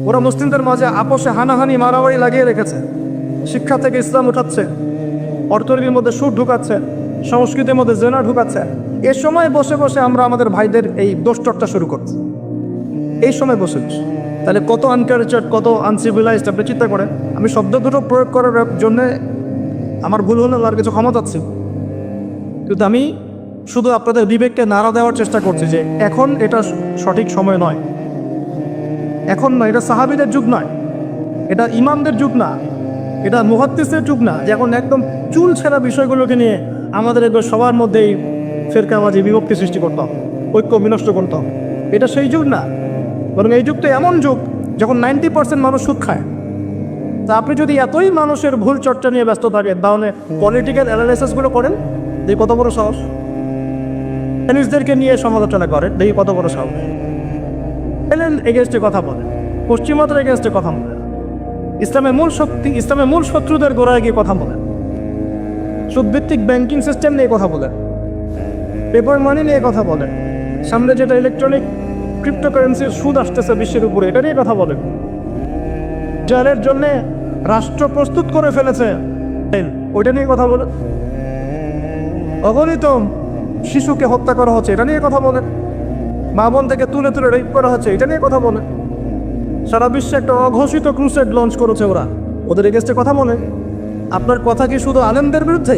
ওরা মুসলিমদের মাঝে আপোষে হানাহানি মারামারি লাগিয়ে রেখেছে। শিক্ষা থেকে ইসলাম উঠাচ্ছে, অর্থনীতির মধ্যে সুদ ঢুকাচ্ছে, সংস্কৃতির মধ্যে জেনা ঢুকাচ্ছে। এ সময় বসে বসে আমরা আমাদের ভাইদের এই দোষচর্চা শুরু করছি, এই সময় বসে বসে। তাহলে কত আনকালচার, কত আনসিভিলাইজড আপনি চিন্তা করেন। আমি শব্দ দুটো প্রয়োগ করার জন্যে আমার ভুল হলে আর কিছু ক্ষমা চাচ্ছি, কিন্তু আমি শুধু আপনাদের বিবেককে নাড়া দেওয়ার চেষ্টা করছি যে এখন এটা সঠিক সময় নয়, এখন নয়। এটা সাহাবীদের যুগ নয়, এটা ইমামদের যুগ না, এটা মুহাদ্দিসের যুগ না, যে এখন একদম চুল ছেঁড়া বিষয়গুলোকে নিয়ে আমাদের একবার সবার মধ্যেই ফেরকাবাজি, বিভক্তি সৃষ্টি করতাম, ঐক্য বিনষ্ট করতাম। এটা সেই যুগ না, বরং এই যুগটা এমন যুগ যখন 90% মানুষ সুদ খায়। তা আপনি যদি এতই মানুষের ভুল চর্চা নিয়ে ব্যস্ত থাকেন, তাহলে পলিটিক্যাল অ্যানালাইসিসগুলো করেন, দেখি কত বড় সাহস। টেনিসদেরকে নিয়ে সমালোচনা করেন, দেখি কত বড় সাহস। এলেন এগেনস্টে কথা বলেন, পশ্চিমাদের এগেনস্টে কথা বলেন, ইসলামের মূল শক্তি, ইসলামের মূল শত্রুদের গোড়ায় গিয়ে কথা বলেন, সুদভিত্তিক ব্যাংকিং সিস্টেম নিয়ে কথা বলেন, পেপার মানি নিয়ে কথা বলেন, সামনে যেটা ইলেকট্রনিক ক্রিপ্টোকারেন্সির সুদ আসতেছে বিশ্বের উপরে, এটা নিয়ে কথা বলেন। যারের জন্যে রাষ্ট্র প্রস্তুত করে ফেলেছে ওইটা নিয়ে কথা বলেন। অগণিত শিশুকে হত্যা করা হচ্ছে, এটা নিয়ে কথা বলেন। মা বোন থেকে তুলে তুলে রেপ করা হচ্ছে, এটা নিয়ে কথা বলেন। সারা বিশ্বে একটা অঘোষিত ক্রুসেড লঞ্চ করেছে ওরা, ওদের এগেস্টে কথা বলে। আপনার কথা কি শুধু আলেমদের বিরুদ্ধে,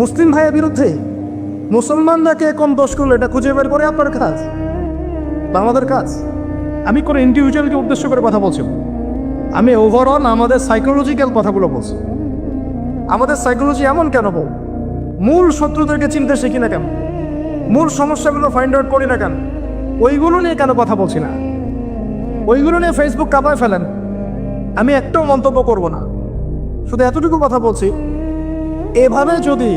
মুসলিম ভাইয়ের বিরুদ্ধে? মুসলমানরা কে কোন দোষ করলো এটা খুঁজে বের করে আপনার কাজ বা আমাদের কাজ? আমি কোনো ইন্ডিভিজুয়ালকে উদ্দেশ্য করে কথা বলছি, আমি ওভারঅল আমাদের সাইকোলজিক্যাল কথাগুলো বলছি। আমাদের সাইকোলজি এমন কেন বল? মূল শত্রুদেরকে চিনতে শিখি না কেন? মূল সমস্যাগুলো ফাইন্ড আউট করি না কেন? ওইগুলো নিয়ে কেন কথা বলছি না? ওইগুলো নিয়ে ফেসবুক কাঁপায় ফেলেন, আমি একটাও মন্তব্য করব না, শুধু এতটুকু কথা বলছি। এভাবে যদি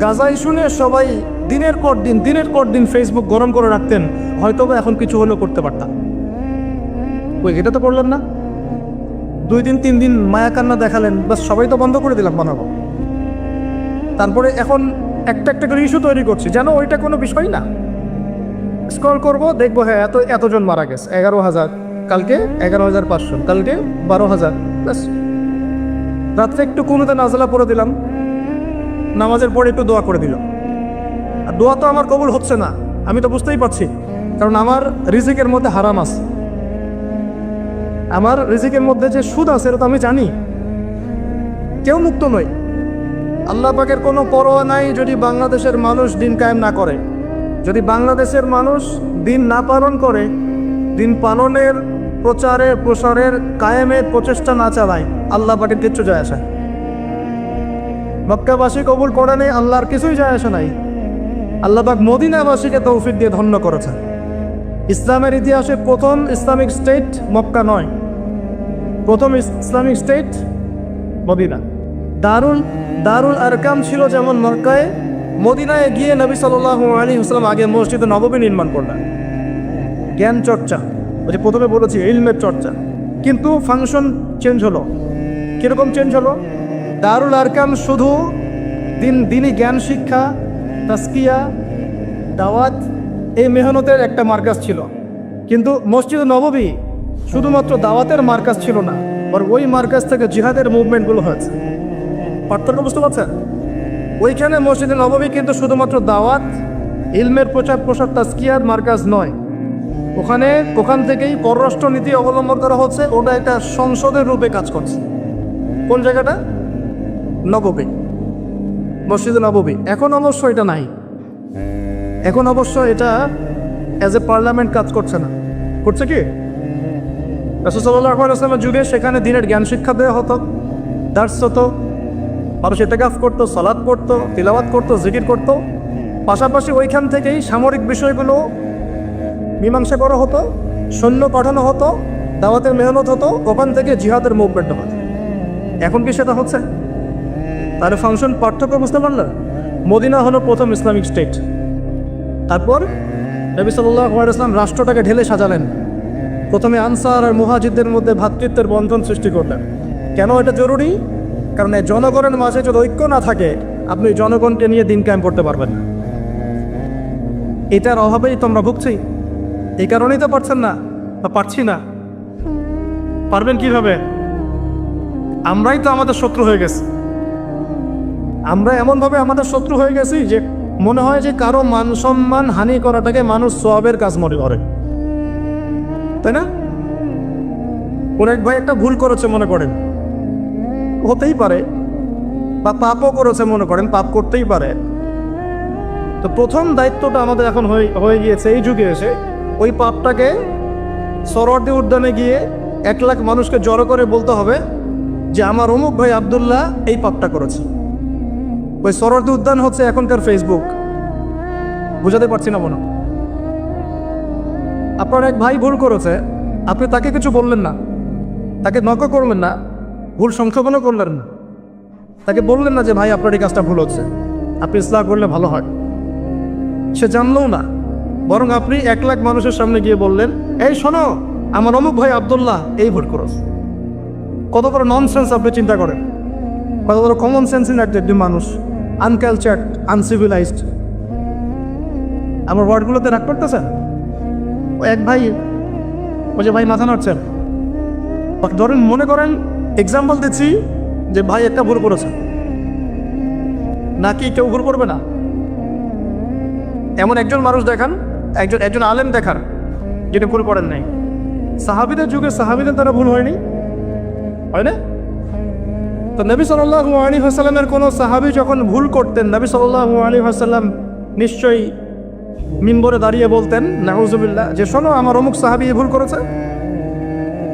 গাজা ইস্যু নিয়ে সবাই দিনের পর দিন ফেসবুক গরম করে রাখতেন, হয়তো বা এখন কিছু হলেও করতে পারতাম। ওই এটা তো করলেন না, 2 দিন 3 দিন মায়া কান্না দেখালেন, বাস সবাই তো বন্ধ করে দিলাম বানাবো। তারপরে এখন একটা একটা করে ইস্যু তৈরি করছি যেন ওইটা কোনো বিষয় না। স্ক্রল করবো, দেখবো হ্যাঁ এতজন মারা গেছে, 11,000, কালকে 11,500, কালকে 12,000, ব্যাস। রাত্রে একটু কুনুতে নাজলা পড়ে দিলাম, নামাজের পরে একটু দোয়া করে দিলাম। আর দোয়া তো আমার কবুল হচ্ছে না, আমি তো বুঝতেই পারছি, কারণ আমার রিজিকের মধ্যে হারাম আছে, আমার রিজিকের মধ্যে যে সুদ আছে এটা তো আমি জানি। কেউ মুক্ত নয়, আল্লাহ পাকের কোনো পরোয়া নাই যদি বাংলাদেশের মানুষ দিন কায়েম না করে, যদি বাংলাদেশের মানুষ দিন না পালন করে, দিন পালনের প্রচারের প্রসারের কায়েমের প্রচেষ্টা না চালায়, আল্লাহ পাকের কিচ্ছু যায় আসে। মক্কাবাসী কবুল করে নেই, আল্লাহর কিছুই যায় আসে নাই। আল্লাহ পাক মদিনাবাসীকে তৌফিক দিয়ে ধন্য করেছেন। ইসলামের ইতিহাসে প্রথম ইসলামিক স্টেট মক্কা নয়, প্রথম ইসলামিক স্টেট মদিনা। দারুল আরকাম ছিল যেমন মক্কায়, মদিনায় গিয়ে নবী সাল্লাল্লাহু আলাইহি ওয়াসাল্লাম আগে মসজিদে নববী নির্মাণ করলেন। জ্ঞান চর্চা, ওই যে প্রথমে বলেছি ইলমের চর্চা, কিন্তু ফাংশন চেঞ্জ হলো। কীরকম চেঞ্জ হলো? দারুল আরকাম শুধু দিনই জ্ঞান শিক্ষা, তাসকিয়া, দাওয়াত, এই মেহনতের একটা মার্কাজ ছিল, কিন্তু মসজিদে নববী শুধুমাত্র দাওয়াতের মার্কাজ ছিল না, বরং ওই মার্কাজ থেকে জিহাদের মুভমেন্টগুলো হয়েছে। পার্থক্য বুঝতে পারছেন? ওইখানে মসজিদে নববী কিন্তু শুধুমাত্র দাওয়াত, ইলমের প্রচার প্রসার, তাসকিয়ার মার্কাজ নয়। ওখান থেকেই পররাষ্ট্র নীতি অবলম্বন করা হচ্ছে, ওটা একটা সংসদের রূপে কাজ করছে। কোন জায়গাটা? নববী, মসজিদে নববী। এখন অবশ্য এটা নাই, এখন অবশ্য এটা অ্যাজ এ পার্লামেন্ট কাজ করছে না। করছে কি? রাসূল সাল্লাল্লাহু আলাইহি ওয়াসাল্লামের যুগে সেখানে দিনের জ্ঞান শিক্ষা দেওয়া হতো, দার্স হতো, মানুষ ইতিকাফ করতো, সালাত পড়তো, তিলাওয়াত করতো, জিকির করতো। পাশাপাশি ওইখান থেকেই সামরিক বিষয়গুলো মীমাংসা করা হতো, সৈন্য পাঠানো হতো, দাওয়াতের মেহনত হতো, ওখান থেকে জিহাদের মুভমেন্ট হতো। এখন কি সেটা হচ্ছে? তার ফাংশন পার্থক্য বুঝতে পারলেন? মদিনা হলো প্রথম ইসলামিক স্টেট। তারপর নবী সাল্লাল্লাহু আলাইহি ওয়াসাল্লাম রাষ্ট্রটাকে ঢেলে সাজালেন। প্রথমে আনসার আর মুহাজিরদের মধ্যে ভ্রাতৃত্বের বন্ধন সৃষ্টি করলেন। কেন এটা জরুরি? কারণ এই জনগণের মাঝে যদি ঐক্য না থাকে, আপনি জনগণকে নিয়ে দিন কায়েম করতে পারবেন না। এটার অভাবেই তোমরা ভুগছি, এই কারণেই তো পারছেন না। পারছি না। পারবেন কিভাবে? আমরাই তো আমাদের শত্রু হয়ে গেছি। আমরা এমনভাবে আমাদের শত্রু হয়ে গেছি যে মনে হয় যে কারো মান সম্মান হানি করাটাকে মানুষ সওয়াবের কাজ মনে করে, তাই না? কোন এক ভাই একটা ভুল করেছে মনে করেন, হতেই পারে, বা পাপও করেছে মনে করেন, পাপ করতেই পারে। তো প্রথম দায়িত্বটা আমাদের এখন হয়ে গিয়েছে এই যুগে এসে ওই পাপটাকে সরোয়ার্দী উদ্যানে গিয়ে 1 লাখ মানুষকে জড়ো করে বলতে হবে যে আমার অমুক ভাই আব্দুল্লাহ এই পাপটা করেছে। ওই সরোয়ার্দী উদ্যান হচ্ছে এখনকার ফেসবুক। বুঝাতে পারছি না মনে? আপনার এক ভাই ভুল করেছে, আপনি তাকে কিছু বললেন না, তাকে নক করলেন না, ভুল সংশোধনও করলেন না, তাকে বললেন না যে ভাই আপনার এই কাজটা ভুল হচ্ছে, আপনি ইসলাহ করলে ভালো হয়। সে জানলেও না, বরং আপনি 1 লাখ মানুষের সামনে গিয়ে বললেন, এই শোনো আমার অমুক ভাই আব্দুল্লাহ এই ভুল করেছে। কত বড় ননসেন্স আপনি চিন্তা করেন, কত বড় কমন সেন্সিং একজন মানুষ, আনকালচার্ড, আনসিভিলাইজড। আমার ওয়ার্ডগুলোতে রাগ করতেছেন? ও এক ভাই ওই যে ভাই মাথা নাড়ছেন, ধরেন মনে করেন এক্সাম্পল দিচ্ছি যে ভাই একটা ভুল করেছে, নাকি কেউ ভুল করবে না? এমন একজন মানুষ দেখান, একজন আলেম দেখান যিনি ভুল করেন নাই। সাহাবীদের যুগে সাহাবীদের দ্বারা ভুল হয়নি, হয় না? তো নবী সাল্লাল্লাহু আলাইহি ওয়াসাল্লামের কোনো সাহাবী যখন ভুল করতেন, নবী সাল্লাল্লাহু আলাইহি ওয়াসাল্লাম নিশ্চয়ই মিম্বরে দাঁড়িয়ে বলতেন নাউজুবিল্লাহ যে শোনো আমার অমুক সাহাবী ভুল করেছে,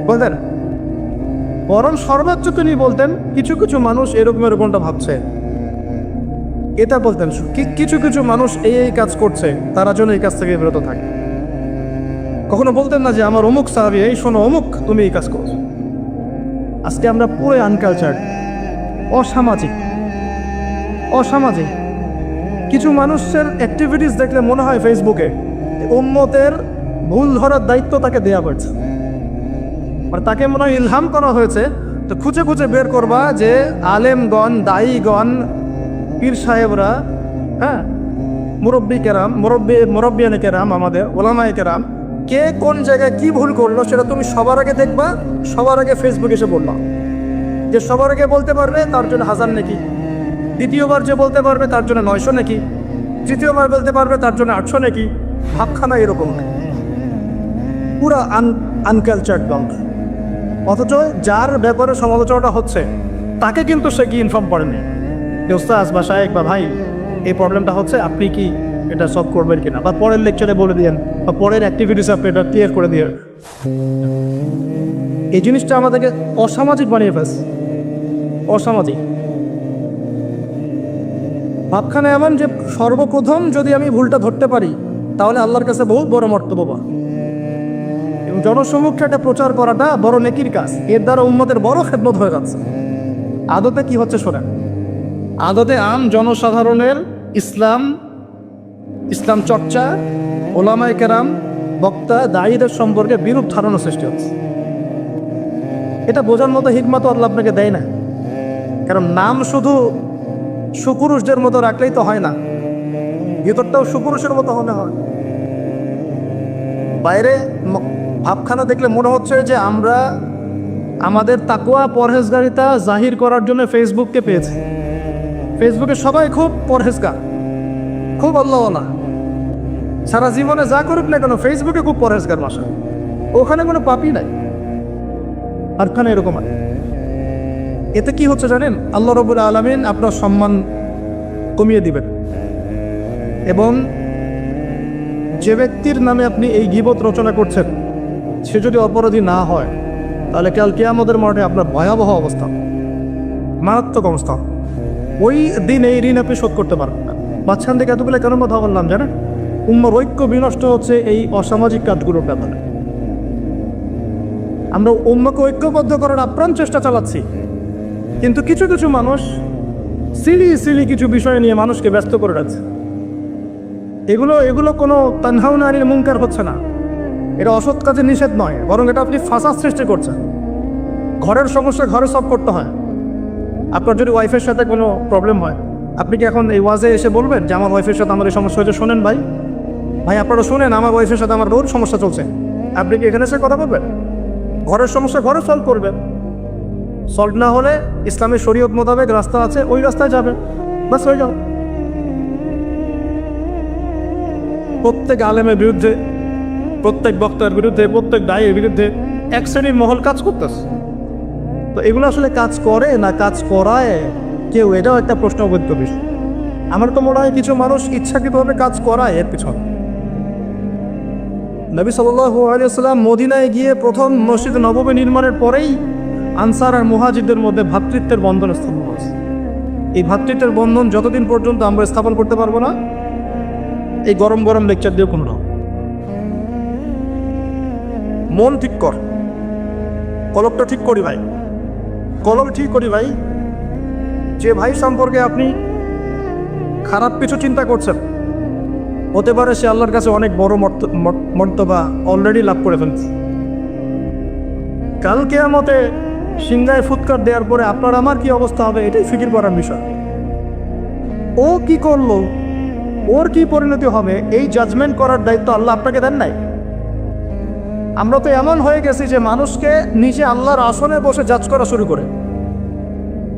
বলতেন। বরং সর্বোচ্চ তিনি বলতেন কিছু কিছু মানুষ এরকমটা ভাবছে, এটা বলতেন। কিছু কিছু মানুষ এই কাজ করছে, তারা যেন এই কাজ থেকে বিরত থাকে। কখনো বলতেন না যে আমার অমুক সাহাবী এই শোনো অমুক তুমি এই কাজ করছো। আজকে আমরা পুরো আনকালচার্ড, অসামাজিক। কিছু মানুষের অ্যাক্টিভিটিস দেখলে মনে হয় ফেসবুকে উম্মতের ভুল ধরার দায়িত্ব তাকে দেয়া হয়েছে, আর তাকে মনে হয় ইলহাম করা হয়েছে তো খুঁজে খুঁজে বের করবা যে আলেমগণ, দায়ীগণ, পীর সাহেবরা, হ্যাঁ, মুরব্বিয়ানে কেরাম, আমাদের ওলামায়ে কেরাম, কে কোন জায়গায় কি ভুল করলো সেটা তুমি সবার আগে দেখবা, সবার আগে ফেসবুকে এসে বলবা। যে সবার আগে বলতে পারবে তার জন্য 1000 নাকি, দ্বিতীয়বার যে বলতে পারবে তার জন্য 900 নাকি, তৃতীয়বার বলতে পারবে তার জন্য 800 নাকি। ভাবখানা এরকম পুরা আনকালচার্ড গল্প। অথচ যার ব্যাপারে সমালোচনাটা হচ্ছে তাকে কিন্তু সে কি ইনফর্ম করেনি যে ওস্তাদ বা শায়েখ বা ভাই এই প্রবলেমটা হচ্ছে, আপনি কি এটা সলভ করবেন কিনা, বা পরের লেকচারে বলে দিয়েন, বা পরের অ্যাক্টিভিটিস আপনি এটা ক্লিয়ার করে দিয়ে। এই জিনিসটা আমাদেরকে অসামাজিক বানিয়ে ফেলছে, অসামাজিক। ভাবখানা এমন যে সর্বপ্রথম যদি আমি ভুলটা ধরতে পারি তাহলে আল্লাহর কাছে বহু বড় মর্তবা, এবং জনসমক্ষে এটা প্রচার করাটা বড় নেকির কাজ। এর দ্বারা উম্মতের বড় খেদমত হয়ে যাচ্ছে। আদতে কি হচ্ছে শোনেন, আদতে আম জনসাধারণের ইসলাম চর্চা, ওলামায়ে কেরাম, বক্তা, দায়ীদের সম্পর্কে বিরূপ ধারণা সৃষ্টি হচ্ছে। এটা বোঝার মতো হিকমত আল্লাহ আপনাকে দেয় না। কারণ নাম শুধু সুপুরুষদের মতো রাখলেই তো হয় না, ভিতরটাও সুপুরুষের মতো হলে হয়। বাইরে ভাবখানা দেখলে মনে হচ্ছে যে আমরা আমাদের তাকওয়া পরহেজগারিতা জাহির করার জন্য ফেসবুককে পেয়েছি। ফেসবুকে সবাই খুব পরহেজগার, খুব আল্লাহওয়ালা, সারা জীবনে যা করুক না কেন ফেসবুকে খুব পরহেজগার ভাষা, ওখানে কোনো পাপই নাই। আর খানে এরকম হয়। এতে কি হচ্ছে জানেন, আল্লাহ রাব্বুল আলামিন আপনার সম্মান কমিয়ে দিবেন, এবং যে ব্যক্তির নামে আপনি এই গীবত রচনা করছেন সে যদি অপরাধী না হয় তাহলে কাল কিয়ামতের মাঠে আপনার ভয়াবহ অবস্থা, মারাত্মক অবস্থা। ওই দিন এই ঋণ আপনি শোধ করতে পারবেন না। মাঝখান থেকে এতগুলো কেন কথা বললাম জানেন? উম্মার ঐক্য বিনষ্ট হচ্ছে এই অসামাজিক কাজগুলোর ব্যাপারে। আমরা উম্মাকে ঐক্যবদ্ধ করার আপ্রাণ চেষ্টা চালাচ্ছি, কিন্তু কিছু কিছু মানুষ সিলি কিছু বিষয় নিয়ে মানুষকে ব্যস্ত করে রাখছে। এগুলো কোনো তানহাউনা আনিল মুনকার হচ্ছে না, এটা অসৎ কাজে নিষেধ নয়, বরং এটা আপনি ফাসাদ সৃষ্টি করছেন। ঘরের সমস্যা ঘরে সলভ করতে হয়। আপনার যদি ওয়াইফের সাথে কোনো প্রবলেম হয়, আপনি কি এখন এই ওয়াজে এসে বলবেন যে আমার ওয়াইফের সাথে আমার এই সমস্যা হয়েছে, শোনেন ভাই আপনারা শোনেন আমার ওয়াইফের সাথে আমার রোজ সমস্যা চলছে, আপনি কি এখানে এসে কথা বলবেন? ঘরের সমস্যা ঘরে সলভ করবেন। সলভ না হলে ইসলামের শরীয়ত মোতাবেক রাস্তা আছে, ওই রাস্তায় যাবেন, বাস হয়ে যাও। প্রত্যেক আলেমের বিরুদ্ধে, প্রত্যেক বক্তার বিরুদ্ধে, প্রত্যেক দায়ের বিরুদ্ধে এক শ্রেণীর মহল কাজ করতেছে। তো এগুলো আসলে কাজ করে না কাজ করায় কেউ, এটাও একটা প্রশ্নবোধক বিষয়। আমার তো মনে হয় কিছু মানুষ ইচ্ছাকৃতভাবে কাজ করায় এর পিছনে। নবী সাল্লাল্লাহু আলাইহি ওয়াসাল্লাম মদিনায় গিয়ে প্রথম মসজিদ নববী নির্মাণের পরেই আনসার আর মুহাজিরদের মধ্যে ভ্রাতৃত্বের বন্ধন স্থাপন করেছে। এই ভ্রাতৃত্বের বন্ধন যতদিন পর্যন্ত আমরা স্থাপন করতে পারবো না, এই গরম গরম লেকচার দিয়ে কোনো রকম। মন ঠিক কর, কলমটা ঠিক করি ভাই, কলম ঠিক করি ভাই। যে ভাই সম্পর্কে আপনি খারাপ কিছু চিন্তা করছেন, হতে পারে সে আল্লাহর কাছে অনেক বড় মর্তবা অলরেডি লাভ করে ফেলছে। কাল কিয়ামতে সিংহায় ফুৎকার দেওয়ার পরে আপনার আমার কি অবস্থা হবে, এটাই ফিকির করার বিষয়। ও কি করলো, ওর কি পরিণতি হবে, এই জাজমেন্ট করার দায়িত্ব আল্লাহ আপনাকে দেন নাই। আমরা তো এমন হয়ে গেছি যে মানুষকে নিজে আল্লাহর আসনে বসে জাজ করা শুরু করে।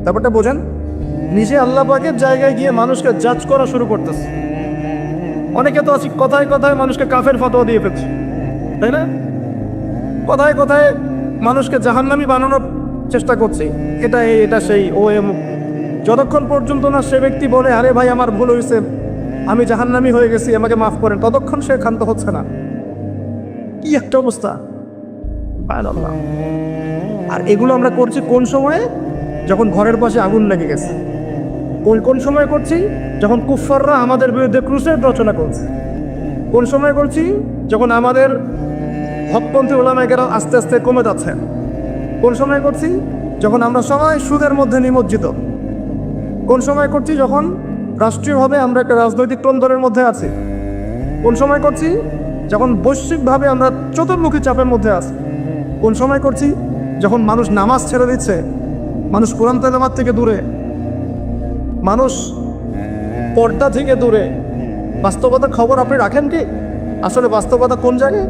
ব্যাপারটা বোঝেন, নিজে আল্লাহ পাকের জায়গায় গিয়ে মানুষকে জাজ করা শুরু করতেছে। অনেকে তো আছে কথায় কথায় মানুষকে কাফের ফতোয়া দিয়ে ফেলছে, তাই না? কথায় কথায় মানুষকে জাহান্নামী বানানোর চেষ্টা করছে, এটা এই, এটা সেই, ও এমুক। যতক্ষণ পর্যন্ত না সে ব্যক্তি বলে আরে ভাই আমার ভুল হয়েছে, আমি জাহান্নামী হয়ে গেছি, আমাকে মাফ করেন, ততক্ষণ সে ক্ষান্ত হচ্ছে না। কি একটা অবস্থা! আর এগুলো আমরা করছি কোন সময়ে? যখন ঘরের পাশে আগুন লেগে গেছে। কোন সময় করছি? যখন কুফাররা আমাদের বিরুদ্ধে ক্রুসেড রচনা করছে। কোন সময় করছি? যখন আমাদের হকপন্থী ওলামায়েরা আস্তে আস্তে কমে যাচ্ছে। কোন সময় করছি? যখন আমরা সবাই সুদের মধ্যে নিমজ্জিত। কোন সময় করছি? যখন রাষ্ট্রীয়ভাবে আমরা একটা রাজনৈতিক তন্ত্রের মধ্যে আছি। কোন সময় করছি? যখন বৈশ্বিকভাবে আমরা চতুর্মুখী চাপের মধ্যে আছি। কোন সময় করছি? যখন মানুষ নামাজ ছেড়ে দিচ্ছে, মানুষ কোরআন তেলাওয়াত থেকে দূরে, মানুষ পর্দা থেকে দূরে। বাস্তবতার খবর আপনি রাখেন কি? আসলে বাস্তবতা কোন জায়গায়?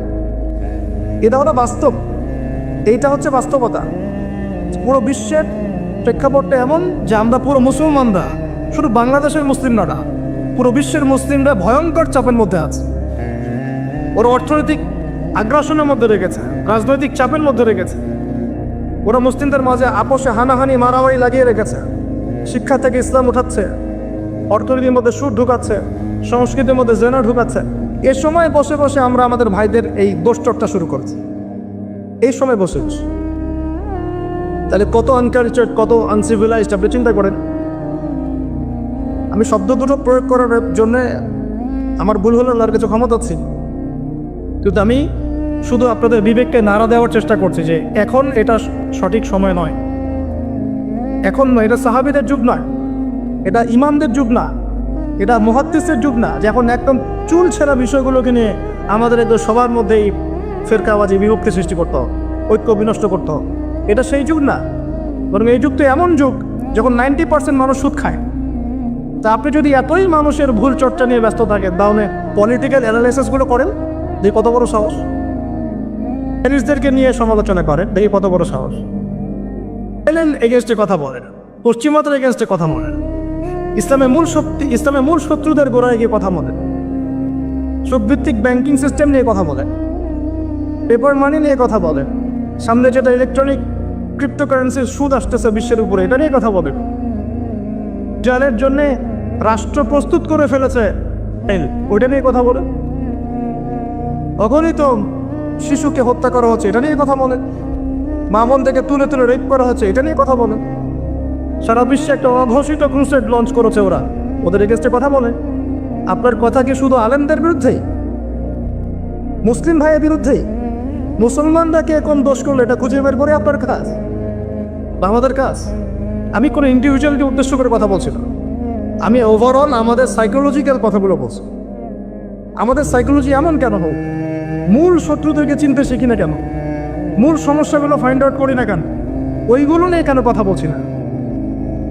এটা হলো বাস্তব, এইটা হচ্ছে বাস্তবতা। পুরো বিশ্বের প্রেক্ষাপটটা এমন যে আমরা পুরো মুসলমানরা, শুধু বাংলাদেশের মুসলিমরা না, পুরো বিশ্বের মুসলিমরা ভয়ঙ্কর চাপের মধ্যে আছে। ওরা অর্থনৈতিক আগ্রাসনের মধ্যে রেখেছে, রাজনৈতিক চাপের মধ্যে রেখেছে। ওরা মুসলিমদের মাঝে আপোষে হানাহানি মারামারি লাগিয়ে রেখেছে। শিক্ষা থেকে ইসলাম উঠাচ্ছে, অর্থনীতির মধ্যে সুদ ঢুকাচ্ছে, সংস্কৃতির মধ্যে জেনা ঢুকাচ্ছে। এ সময় বসে বসে আমরা আমাদের ভাইদের এই দোষচর্চা শুরু করেছি। এই সময় বসে তাহলে কত আনকালচার, কত আনসিভিলাইজড আপনি চিন্তা করেন। আমি শব্দ দুটো প্রয়োগ করার জন্য আমার ভুল হলে আল্লাহর কাছে ক্ষমা চাচ্ছি, কিন্তু আমি শুধু আপনাদের বিবেককে নাড়া দেওয়ার চেষ্টা করছি যে এখন এটা সঠিক সময় নয়। এখন নয়, এটা সাহাবীদের যুগ নয়, এটা ইমামদের যুগ না, এটা মুহাদ্দিসের যুগ না, যে এখন একদম চুল ছেঁড়া বিষয়গুলোকে নিয়ে আমাদের একদম সবার মধ্যেই ফেরকাবাজি, বিভক্তি সৃষ্টি করতে হবে, ঐক্য বিনষ্ট করতে হবে। এটা সেই যুগ না, বরং এই যুগ তো এমন যুগ যখন 90% মানুষ সুদ খায়। তা আপনি যদি এতই মানুষের ভুল চর্চা নিয়ে ব্যস্ত থাকেন, তাহলে পলিটিক্যাল অ্যানালাইসিসগুলো করেন, দেখি কত বড় সাহস। টেনিসদেরকে নিয়ে সমালোচনা করেন, দেখি কত বড় সাহস। এলেন এগেনস্টে কথা বলেন, পশ্চিমাদের এগেনস্টে কথা বলেন, ইসলামের মূল শত্রুদের গোড়ায় গিয়ে কথা বলেন, সুদভিত্তিক ব্যাংকিং সিস্টেম নিয়ে কথা বলেন, পেপার মানি নিয়ে কথা বলেন, সামনে যেটা ইলেকট্রনিক ক্রিপ্টোকারেন্সির সুদ আসতেছে বিশ্বের উপরে, এটা নিয়ে কথা বলেন। জালের জন্যে রাষ্ট্র প্রস্তুত করে ফেলেছে, ওইটা নিয়ে কথা বলেন। অগণিত শিশুকে হত্যা করা হচ্ছে, এটা নিয়ে কথা বলেন। মা বোন থেকে তুলে তুলে রেপ করা হচ্ছে, এটা নিয়ে কথা বলেন। সারা বিশ্বে একটা অঘোষিত ক্রুসেড লঞ্চ করেছে ওরা, ওদের এগেন্সটে কথা বলে। আপনার কথা কি শুধু আলেমদের বিরুদ্ধেই, মুসলিম ভাইয়ের বিরুদ্ধেই? মুসলমানরা কে কোন দোষ করলো এটা খুঁজে বের করে আপনার কাজ বা আমাদের কাজ? আমি কোনো ইন্ডিভিজুয়ালকে উদ্দেশ্য করে কথা বলছি না, আমি ওভারঅল আমাদের সাইকোলজিক্যাল কথাগুলো বলছি। আমাদের সাইকোলজি এমন কেন হোক? মূল শত্রুদেরকে চিনতে শিখি না কেন? মূল সমস্যাগুলো ফাইন্ড আউট করি না কেন? ওইগুলো নিয়ে কেন কথা বলছি না?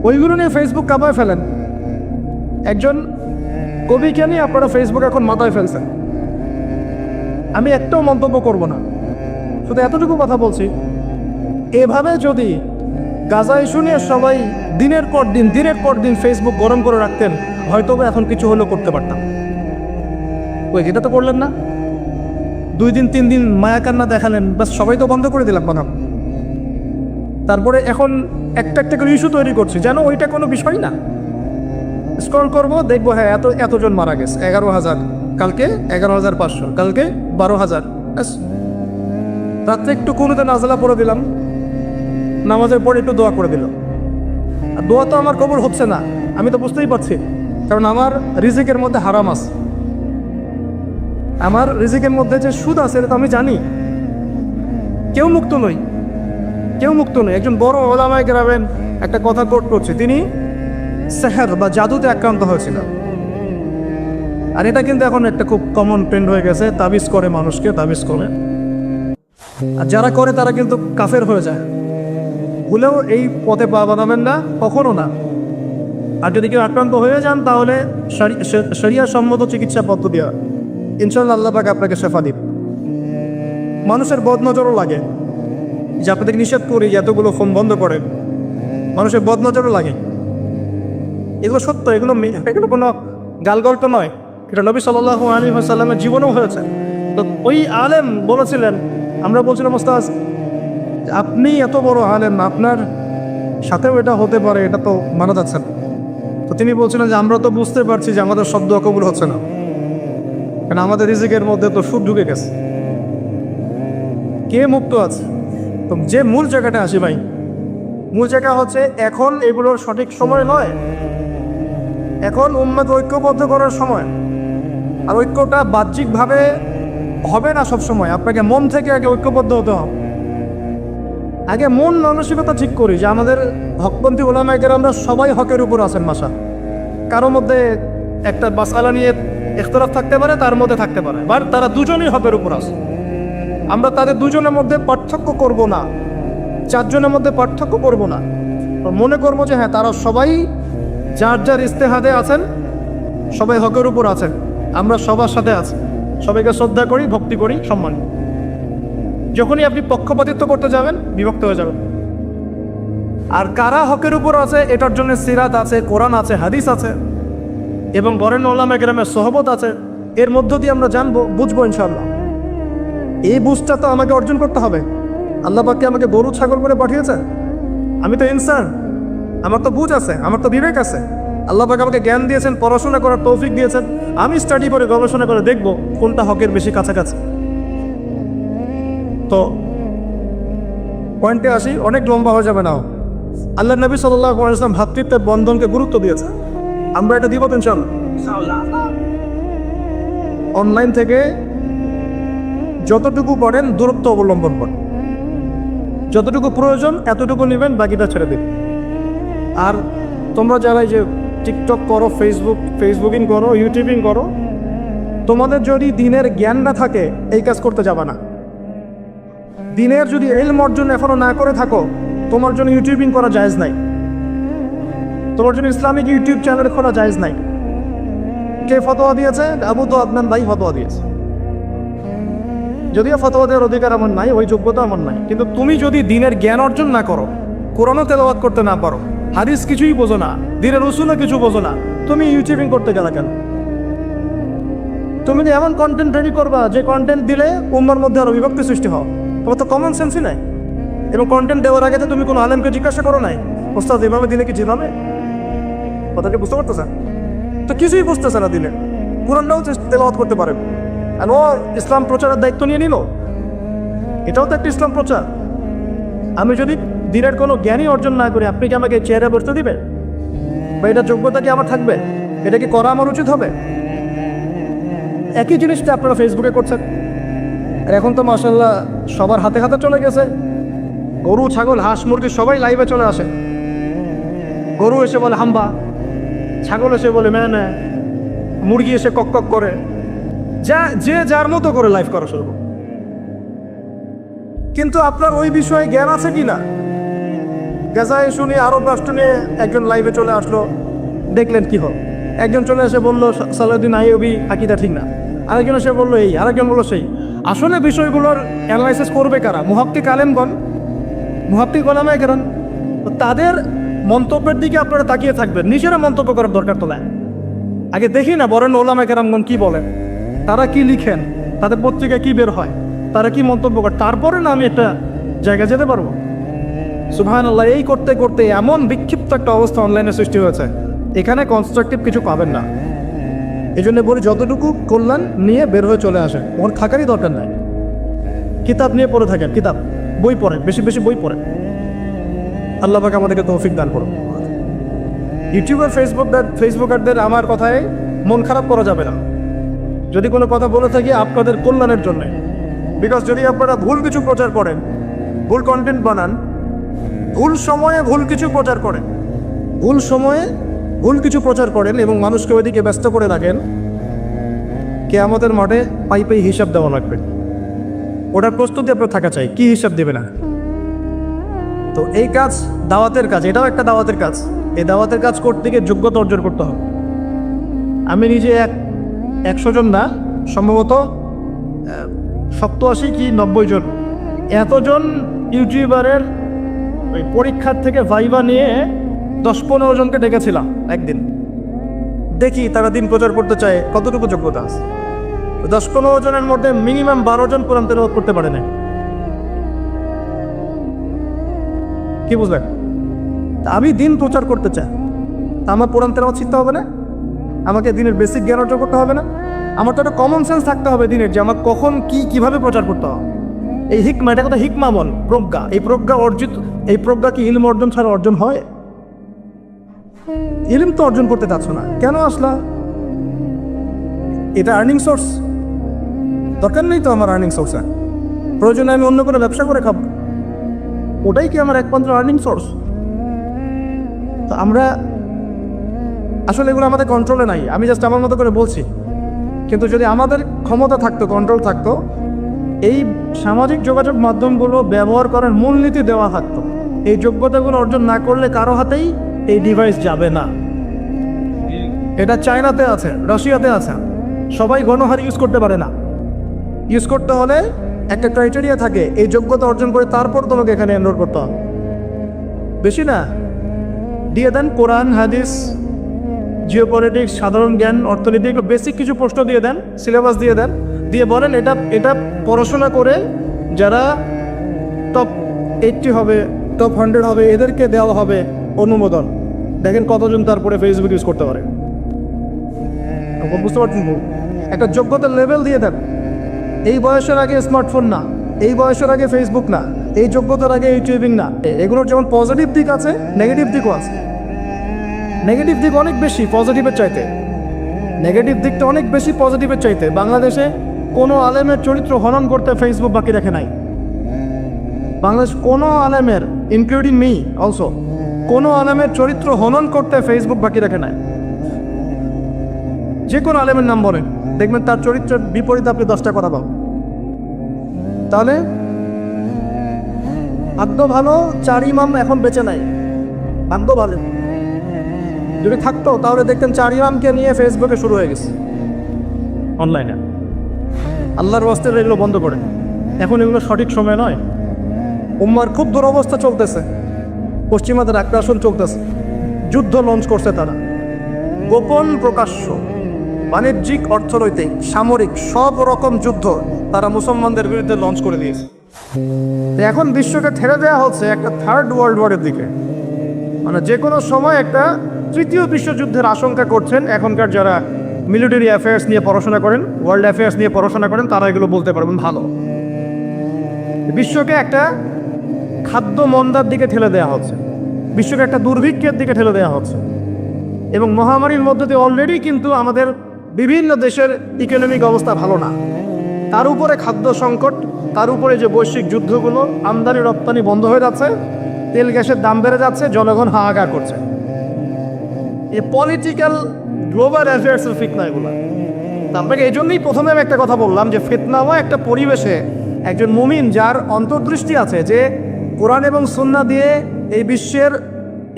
ওইগুলো নিয়ে ফেসবুক কাঁপায় ফেলেন। একজন কবিকে নিয়ে আপনারা ফেসবুক এখন মাথায় ফেলছেন। আমি একটাও মন্তব্য করব না, শুধু এতটুকু কথা বলছি, এভাবে যদি গাজা ইস্যু নিয়ে সবাই দিনের পর দিন ফেসবুক গরম করে রাখতেন, হয়তো এখন কিছু হলেও করতে পারতাম। ওই যেটা তো করলেন না, 2 দিন 3 দিন মায়া কান্না দেখালেন, বাস সবাই তো বন্ধ করে দিলাম কথা। তারপরে এখন একটা করে ইস্যু তৈরি করছি যেন ওইটা কোনো বিষয় না। স্ক্রল করবো, দেখবো হ্যাঁ এতজন মারা গেছে, 11,000, কালকে 11,500, কালকে 12,000। রাত্রে একটু কোনোতে নাজলা পড়ে দিলাম, নামাজের পরে একটু দোয়া করে দিল। আর দোয়া তো আমার কবুল হচ্ছে না, আমি তো বুঝতেই পারছি, কারণ আমার রিজিকের মধ্যে হারাম আছে, আমার রিজিকের মধ্যে যে সুদ আছে এটা তো আমি জানি। কেউ মুক্ত নই। একজন বড় ওলামায়ে কেরামের একটা কথা কোট করছে, তিনি সেহর বা জাদুতে আক্রান্ত হয়েছিল। আর এটা কিন্তু এখন একটা খুব কমন ট্রেন্ড হয়ে গেছে, তাবিজ করে মানুষকে, তাবিজ করে। আর যারা করে তারা কিন্তু কাফের হয়ে যায়। ভুলেও এই পথে পা বাঁধাবেন না, কখনো না। আর যদি কেউ আক্রান্ত হয়ে যান তাহলে শরিয়া সম্মত চিকিৎসা পদ্ধতি হয়, ইনশাআল্লাহ আল্লাহ পাক আপনাকে শেফা দিন। মানুষের বদনজরও লাগে, যে আপনাদের নিষেধ করি এতগুলো ফোন বন্ধ করেন, মানুষের বদনজরও লাগে। এগুলো সত্য, এগুলো কোনো গালগল্প নয়, এটা নবী সাল্লাল্লাহু আলাইহি ওয়াসাল্লামের জীবনেও হয়েছে। তো ওই আলেম বলেছিলেন, আমরা বলছিলাম ওস্তাদ আপনি এত বড় আলেম, আপনার সাথেও এটা হতে পারে, এটা তো মানা যাচ্ছে না। তো তিনি বলছিলেন যে আমরা তো বুঝতে পারছি যে আমাদের শব্দ কবুল হচ্ছে না, কারণ আমাদের রিজিকের মধ্যে তো সুদ ঢুকে গেছে। কে মুক্ত আছে? তো যে মূল জায়গাটা আসি ভাই, মূল জায়গা হচ্ছে এখন এগুলোর সঠিক সময় নয়, এখন উম্মত ঐক্যবদ্ধ করার সময়। আর ঐক্যটা বাহ্যিকভাবে হবে না সব সময়, আপনাকে মন থেকে আগে ঐক্যবদ্ধ হতে হবে। আগে মন মানসিকতা ঠিক করি যে আমাদের হকপন্থী ওলামায়ে কেরামরা সবাই হকের উপর আছেন। মাসা কারো মধ্যে একটা মাসআলা নিয়ে ইখতিলাফ থাকতে পারে, তার মধ্যে থাকতে পারে, বাট তারা দুজনেই হকের উপর আছে। আমরা তাদের দুজনের মধ্যে পার্থক্য করব না, 4 জনের মধ্যে পার্থক্য করব না। মনে করবো যে হ্যাঁ তারা সবাই যার ইস্তেহাদে আছেন, সবাই হকের উপর আছেন, আমরা সবার সাথে আছি, সবাইকে শ্রদ্ধা করি, ভক্তি করি, সম্মান। যখনই আপনি পক্ষপাতিত্ব করতে যাবেন, বিভক্ত হয়ে যাবেন। আর কারা হকের উপর আছে এটার জন্য সিরাত আছে, কোরআন আছে, হাদিস আছে, এবং বরেণ্য উলামায়ে কেরামের সোহবত আছে। এর মধ্য দিয়ে আমরা জানবো, বুঝবো ইনশাআল্লাহ। এই বুঝটা তো আমাকে অর্জন করতে হবে। আল্লাহ পাক কি আমাকে গরু ছাগল করে পাঠিয়েছে? আমি তো ইনসান, আমার তো বুঝ আছে, আমার তো বিবেক আছে। আল্লাহ পাক আমাকে জ্ঞান দিয়েছেন, পড়াশোনা করার তৌফিক দিয়েছেন। আমি স্টাডি করে গবেষণা করে দেখব কোনটা হকের বেশি কাছাকাছি। তো পয়েন্টে আসি, অনেক লম্বা হয়ে যাবে না। আল্লাহ নবী সাল্লাল্লাহু আলাইহি ওয়াসাল্লাম ভ্রাতৃত্বের বন্ধনকে গুরুত্ব দিয়েছে, আমরা এটা দিব তো ইনশাআল্লাহ। অনলাইন থেকে যতটুকু পারেন দূরত্ব অবলম্বন করেন, যতটুকু প্রয়োজন এতটুকু নেবেন, বাকিটা ছেড়ে দিন। আর তোমরা যারা যে টিকটক করো, ফেসবুকিং করো, ইউটিউবিং করো, তোমাদের যদি দিনের জ্ঞান না থাকে এই কাজ করতে যাবে না। দিনের যদি ইলম অর্জন এখনো না করে থাকো, তোমার জন্য ইউটিউবিং করা জায়েজ নাই, তোমার জন্য ইসলামিক ইউটিউব চ্যানেল খোলা জায়েজ নাই। কে ফতোয়া দিয়েছে? আবু তো আদনান ভাই ফতোয়া দিয়েছে। যদিও ফতোয়া দেওয়ার অধিকার আমার নাই, ওই যোগ্যতা আমার নাই, কিন্তু তুমি যদি দিনের জ্ঞান অর্জন না করো, কোরআনও তেলাওয়াত করতে না পারো, হাদিস কিছুই বোঝো না, দিনের উসুলও কিছু বোঝো না, তুমি ইউটিউবিং করতে গেলে কেন? তুমি যে এমন কন্টেন্ট রেডি করবা যে কন্টেন্ট দিলে উম্মার মধ্যে আরো বিভক্তি সৃষ্টি হয়, তোমার তো কমন সেন্সই নাই। এবং কন্টেন্ট দেওয়ার আগে তো তুমি কোনো আলেমকে জিজ্ঞাসা করো নাই, ওস্তাদ এভাবে দিলে কি যেভাবে? কথাকে বুঝতে পারতেছে? তো কিছুই বুঝতেছে না, দিলে কোরআনটাও তেলাওয়াত করতে পারে। আর ও ইসলাম প্রচারের দায়িত্ব নিয়ে নিল, এটাও তো একটা ইসলাম প্রচার। আমি যদি দিনের কোনো জ্ঞানই অর্জন না করি, আপনি কি আমাকে চেয়ারে বসতে দিবেন? বা এটা যোগ্যতা কি আমার থাকবে? এটা কি করা আমার উচিত হবে? একই জিনিসটা আপনারা ফেসবুকে করছেন। আর এখন তো মাশাআল্লাহ সবার হাতে হাতে চলে গেছে, গরু ছাগল হাঁস মুরগি সবাই লাইভে চলে আসে। গরু এসে বলে হাম্বা, ছাগল এসে বলে ম্যানে, মুরগি এসে কক কক করে, যে যার মতো করে লাইভ করা শুরু। কিন্তু আপনার ওই বিষয়ে জ্ঞান আছে কি না? গাজায় শুনি আরব রাষ্ট্র নিয়ে একজন লাইভে চলে আসলো, দেখলেন কি হল? একজন চলে এসে বললো সালাউদ্দিন আইয়ুবী আকীদা ঠিক না, আরেকজন এসে বললো এই, আরেকজন বললো সেই। আসলে বিষয়গুলোর অ্যানালাইসিস করবে কারা? মুহাক্কিক আলেমগণ, মুহাক্কিক ওলামায়ে কেরাম। তো তাদের মন্তব্যের দিকে আপনারা তাকিয়ে থাকবেন, নিজেরা মন্তব্য করার দরকার তো নাই। আগে দেখি না বরেন ওলামায়ে কেরামগণ কি বলেন, তারা কি লিখেন, তাদের পত্রিকায় কি বের হয়, তারা কি মন্তব্য করে, তারপরে না আমি একটা জায়গায় যেতে পারবো। সুবহানাল্লাহ, এই করতে করতে এমন বিক্ষিপ্ত একটা অবস্থা অনলাইনে সৃষ্টি হয়েছে, এখানে কনস্ট্রাকটিভ কিছু পাবেন না। এই জন্য বলি, যতটুকু কল্যাণ নিয়ে বের হয়ে চলে আসেন, ওর থাকারই দরকার নাই। কিতাব নিয়ে পড়ে থাকেন, কিতাব, বই পড়েন, বেশি বেশি বই পড়েন। আল্লাহ পাক আমাদেরকে তৌফিক দান করুন। ইউটিউবার ফেসবুকারদের আমার কথায় মন খারাপ করা যাবে না যদি কোনো কথা বলে থাকি আপনাদের কল্যাণের জন্য। বিকজ যদি আপনারা ভুল কিছু প্রচার করেন, ভুল কন্টেন্ট বানান, ভুল সময়ে ভুল কিছু প্রচার করেন, ভুল সময়ে ভুল কিছু প্রচার করেন এবং মানুষকে ওইদিকে ব্যস্ত করে রাখেন, কিয়ামতের মাঠে পাই পাই হিসাব দেওয়া লাগবে। ওটার প্রস্তুতি আপনার থাকা চাই, কি হিসাব দেবে না। তো এই কাজ দাওয়াতের কাজ, এটাও একটা দাওয়াতের কাজ। এই দাওয়াতের কাজ করতে গিয়ে যোগ্যতা অর্জন করতে হবে। আমি নিজে 100 জন না, সম্ভবত 87 কি 90 জন, এতজন ইউটিউবারের ওই পরীক্ষার থেকে ভাইবা নিয়ে 10-15 জনকে ডেকেছিলাম একদিন। দেখি তারা দিন প্রচার করতে চায় কতটুকু যোগ্যতা আছে। 10-15 জনের মধ্যে মিনিমাম 12 জন কোরআন তেলাওয়াত করতে পারে না। কি বুঝলেন? আমি দিন প্রচার করতে চাই, আমার কোরআন তেলাওয়াত শিখতে হবে না? আমাকে দিনের বেসিক জ্ঞান অর্জন করতে হবে না? আমার তো একটা কমন সেন্স থাকতে হবে দিনের, যে আমার কখন কিভাবে প্রচার করতে হবে। এই হিকমা, এটা কথা হিকমা বল, প্রজ্ঞা। এই প্রজ্ঞা কি ইলম অর্জন ছাড়া অর্জন হয়? ইলম তো অর্জন করতে চাচ্ছ না, কেন আসলা? এটা আর্নিং সোর্স, দরকার নেই তো আমার আর্নিং সোর্সে। প্রয়োজনে আমি অন্য কোনো ব্যবসা করে খাবো, ওটাই কি আমার একমাত্র আর্নিং সোর্স? তো আমরা আসলে এগুলো আমাদের কন্ট্রোলে নাই। আমি জাস্ট আমার মতো করে বলছি, কিন্তু যদি আমাদের ক্ষমতা থাকতো, কন্ট্রোল থাকতো, এই সামাজিক যোগাযোগ মাধ্যমগুলো ব্যবহার করার মূলনীতি দেওয়া থাকতো, এই যোগ্যতাগুলো অর্জন না করলে কারো হাতেই এই ডিভাইস যাবে না। এটা চায়নাতে আছে, রাশিয়াতে আছে, সবাই গণহারে ইউজ করতে পারে না। ইউজ করতে হলে একটা ক্রাইটেরিয়া থাকে, এই যোগ্যতা অর্জন করে তারপর তোমাকে এখানে এনরোল করতে হবে। বেশি না, দিয়ে দেন কোরআন, হাদিস, জিওপলিটিক্স, সাধারণ জ্ঞান, অর্থনীতি, বেসিক কিছু প্রশ্ন দিয়ে দেন, সিলেবাস দিয়ে দেন, দিয়ে বলেন এটা পড়াশোনা করে যারা টপ 80 হবে, টপ 100 হবে, এদেরকে দেওয়া হবে অনুমোদন। দেখেন কতজন তারপরে ফেসবুক ইউজ করতে পারে। বুঝতে পারছেন? একটা যোগ্যতার লেভেল দিয়ে দেন। এই বয়সের আগে স্মার্টফোন না, এই বয়সের আগে ফেসবুক না, এই যোগ্যতার আগে ইউটিউবিং না। এগুলোর যেমন পজিটিভ দিক আছে, নেগেটিভ দিকও আছে। নেগেটিভ দিক অনেক বেশি পজিটিভের চাইতে, নেগেটিভ দিকটা অনেক বেশি পজিটিভের চাইতে। বাংলাদেশে কোনো আলেমের চরিত্র হনন করতে ফেসবুক বাকি রাখে নাই। বাংলাদেশ কোনো আলেমের, ইনক্লুডিং মি অলসো, কোনো আলেমের চরিত্র হনন করতে ফেসবুক বাকি রাখে নাই। যে কোনো আলেমের নাম বলেন, দেখবেন তার চরিত্রের বিপরীতে আপনি 10টা কথা পাবেন। তাহলে ভাগ্য ভালো 4 ইমাম এখন বেঁচে নাই, ভাগ্য ভালো। যদি থাকতো তাহলে দেখতেন 4 ইমামকে নিয়ে ফেসবুকে শুরু হয়ে গেছে অনলাইনে। আল্লাহর ওয়াস্তে এগুলো বন্ধ করে, এখন এগুলো সঠিক সময় নয়। উম্মার খুব দুরবস্থা চলতেছে, পশ্চিমাদের আগ্রাসন চলতেছে, যুদ্ধ লঞ্চ করছে তারা, গোপন প্রকাশ্য, বাণিজ্যিক, অর্থনৈতিক, সামরিক, সব রকম যুদ্ধ তারা মুসলমানদের বিরুদ্ধে লঞ্চ করে দিয়েছে। এখন বিশ্বকে ঠেলে দেওয়া হচ্ছে একটা 3rd ওয়ার্ল্ড ওয়ারের দিকে। মানে যে কোনো সময় একটা 3য় বিশ্বযুদ্ধের আশঙ্কা করছেন এখনকার যারা মিলিটারি অ্যাফেয়ার্স নিয়ে পড়াশোনা করেন, ওয়ার্ল্ড অ্যাফেয়ার্স নিয়ে পড়াশোনা করেন, তারা এগুলো বলতে পারবেন ভালো। বিশ্বকে একটা খাদ্য মন্দার দিকে ঠেলে দেওয়া হচ্ছে, বিশ্বকে একটা দুর্ভিক্ষের দিকে ঠেলে দেওয়া হচ্ছে, এবং মহামারীর মধ্যে দিয়ে অলরেডি কিন্তু আমাদের বিভিন্ন দেশের ইকোনমিক অবস্থা ভালো না। তার উপরে খাদ্য সংকট, তার উপরে যে বৈশ্বিক যুদ্ধগুলো, আমদানি রপ্তানি বন্ধ হয়ে যাচ্ছে, তেল গ্যাসের দাম বেড়ে যাচ্ছে, জনগণ হাহাকার করছে। এই পলিটিক্যাল গ্লোবাল অ্যাফেয়ার্সের ফিতনা এগুলো। আপনাকে এই জন্যই প্রথমে আমি একটা কথা বললাম যে ফিতনাময় একটা পরিবেশে একজন মুমিন যার অন্তর্দৃষ্টি আছে, যে কোরআন এবং সুন্নাহ দিয়ে এই বিশ্বের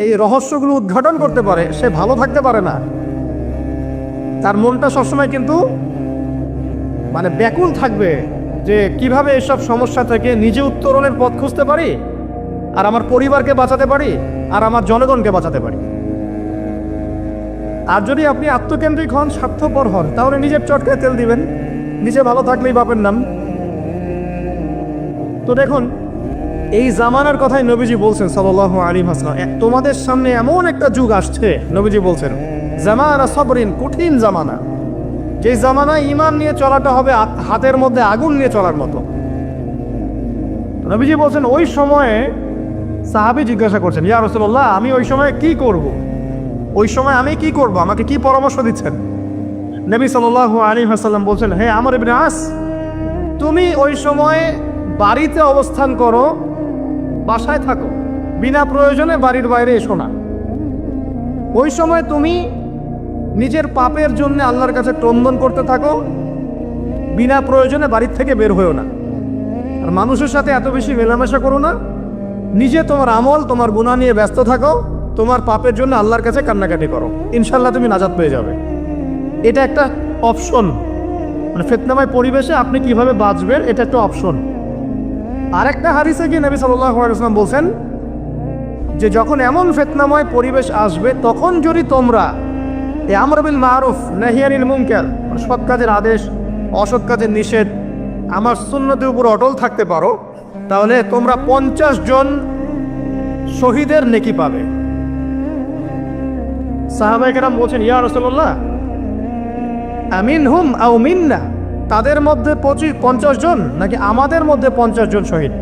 এই রহস্যগুলো উদ্ঘাটন করতে পারে, সে ভালো থাকতে পারে না। তার মনটা সবসময় কিন্তু মানে ব্যাকুল থাকবে যে কিভাবে এসব সমস্যা থেকে নিজে উত্তরণের পথ খুঁজতে পারি, আর আমার পরিবারকে বাঁচাতে পারি, আর আমার জনগণকে বাঁচাতে পারি। আর যদি আপনি আত্মকেন্দ্রিক হন, স্বার্থপর হন, তাহলে নিজের চটকায় তেল দিবেন, নিজে ভালো থাকলেই বাপের নাম। তো দেখুন, এই জামানার কথাই নবীজি বলছেন সাল্লাল্লাহু আলাইহি ওয়াসাল্লাম, তোমাদের সামনে এমন একটা যুগ আসছে, নবীজি বলছেন জামানা সবরিন, কঠিন জামানা, যে জামানায় ঈমান নিয়ে চলাটা হবে হাতের মধ্যে আগুন নিয়ে চলার মতো। নবীজি বলছেন ওই সময়ে সাহাবী জিজ্ঞাসা করছেন, ইয়া রাসূলুল্লাহ, আমি ওই সময় কি করব? ওই সময় আমি কি করব? আমাকে কি পরামর্শ দিচ্ছেন? নবী সাল্লাল্লাহু আলাইহি ওয়াসাল্লাম বলছেন, হে আমর ইবনে আস, তুমি ওই সময় বাড়িতে অবস্থান করো, বাসায় থাকো, বিনা প্রয়োজনে বাড়ির বাইরে এসো না। ওই সময় তুমি নিজের পাপের জন্য আল্লাহর কাছে ক্রন্দন করতে থাকো, বিনা প্রয়োজনে বাড়ির থেকে বের হয়েও না। আর মানুষের সাথে এত বেশি মেলামেশা করো না, নিজে তোমার আমল, তোমার গুনাহ নিয়ে ব্যস্ত থাকো, তোমার পাপের জন্য আল্লাহর কাছে কান্নাকাটি করো, ইনশাল্লাহ তুমি নাজাত পেয়ে যাবে। এটা একটা অপশন, মানে ফিতনাময় পরিবেশে আপনি কিভাবে বাঁচবেন, এটা একটা অপশন। আরেকটা হাদিসে গিয়ে নবী সাল্লাল্লাহু আলাইহি ওয়াসাল্লাম বলছেন যে যখন এমন ফিতনাময় পরিবেশ আসবে, তখন যদি তোমরা এই আমর বিল মারুফ নাহি আনিল মুনকার, সৎ কাজের আদেশ, অসৎ কাজের নিষেধ, আমার সুন্নতের উপর অটল থাকতে পারো, তাহলে তোমরা 50 জন শহীদের নেকি পাবে। সাহাবায়ে কেরাম বলছেন, ইয়া রাসূলুল্লাহ, আমিনহুম আও মিন্না, তাদের মধ্যে 50 জন নাকি আমাদের মধ্যে 50 জন শহীদ?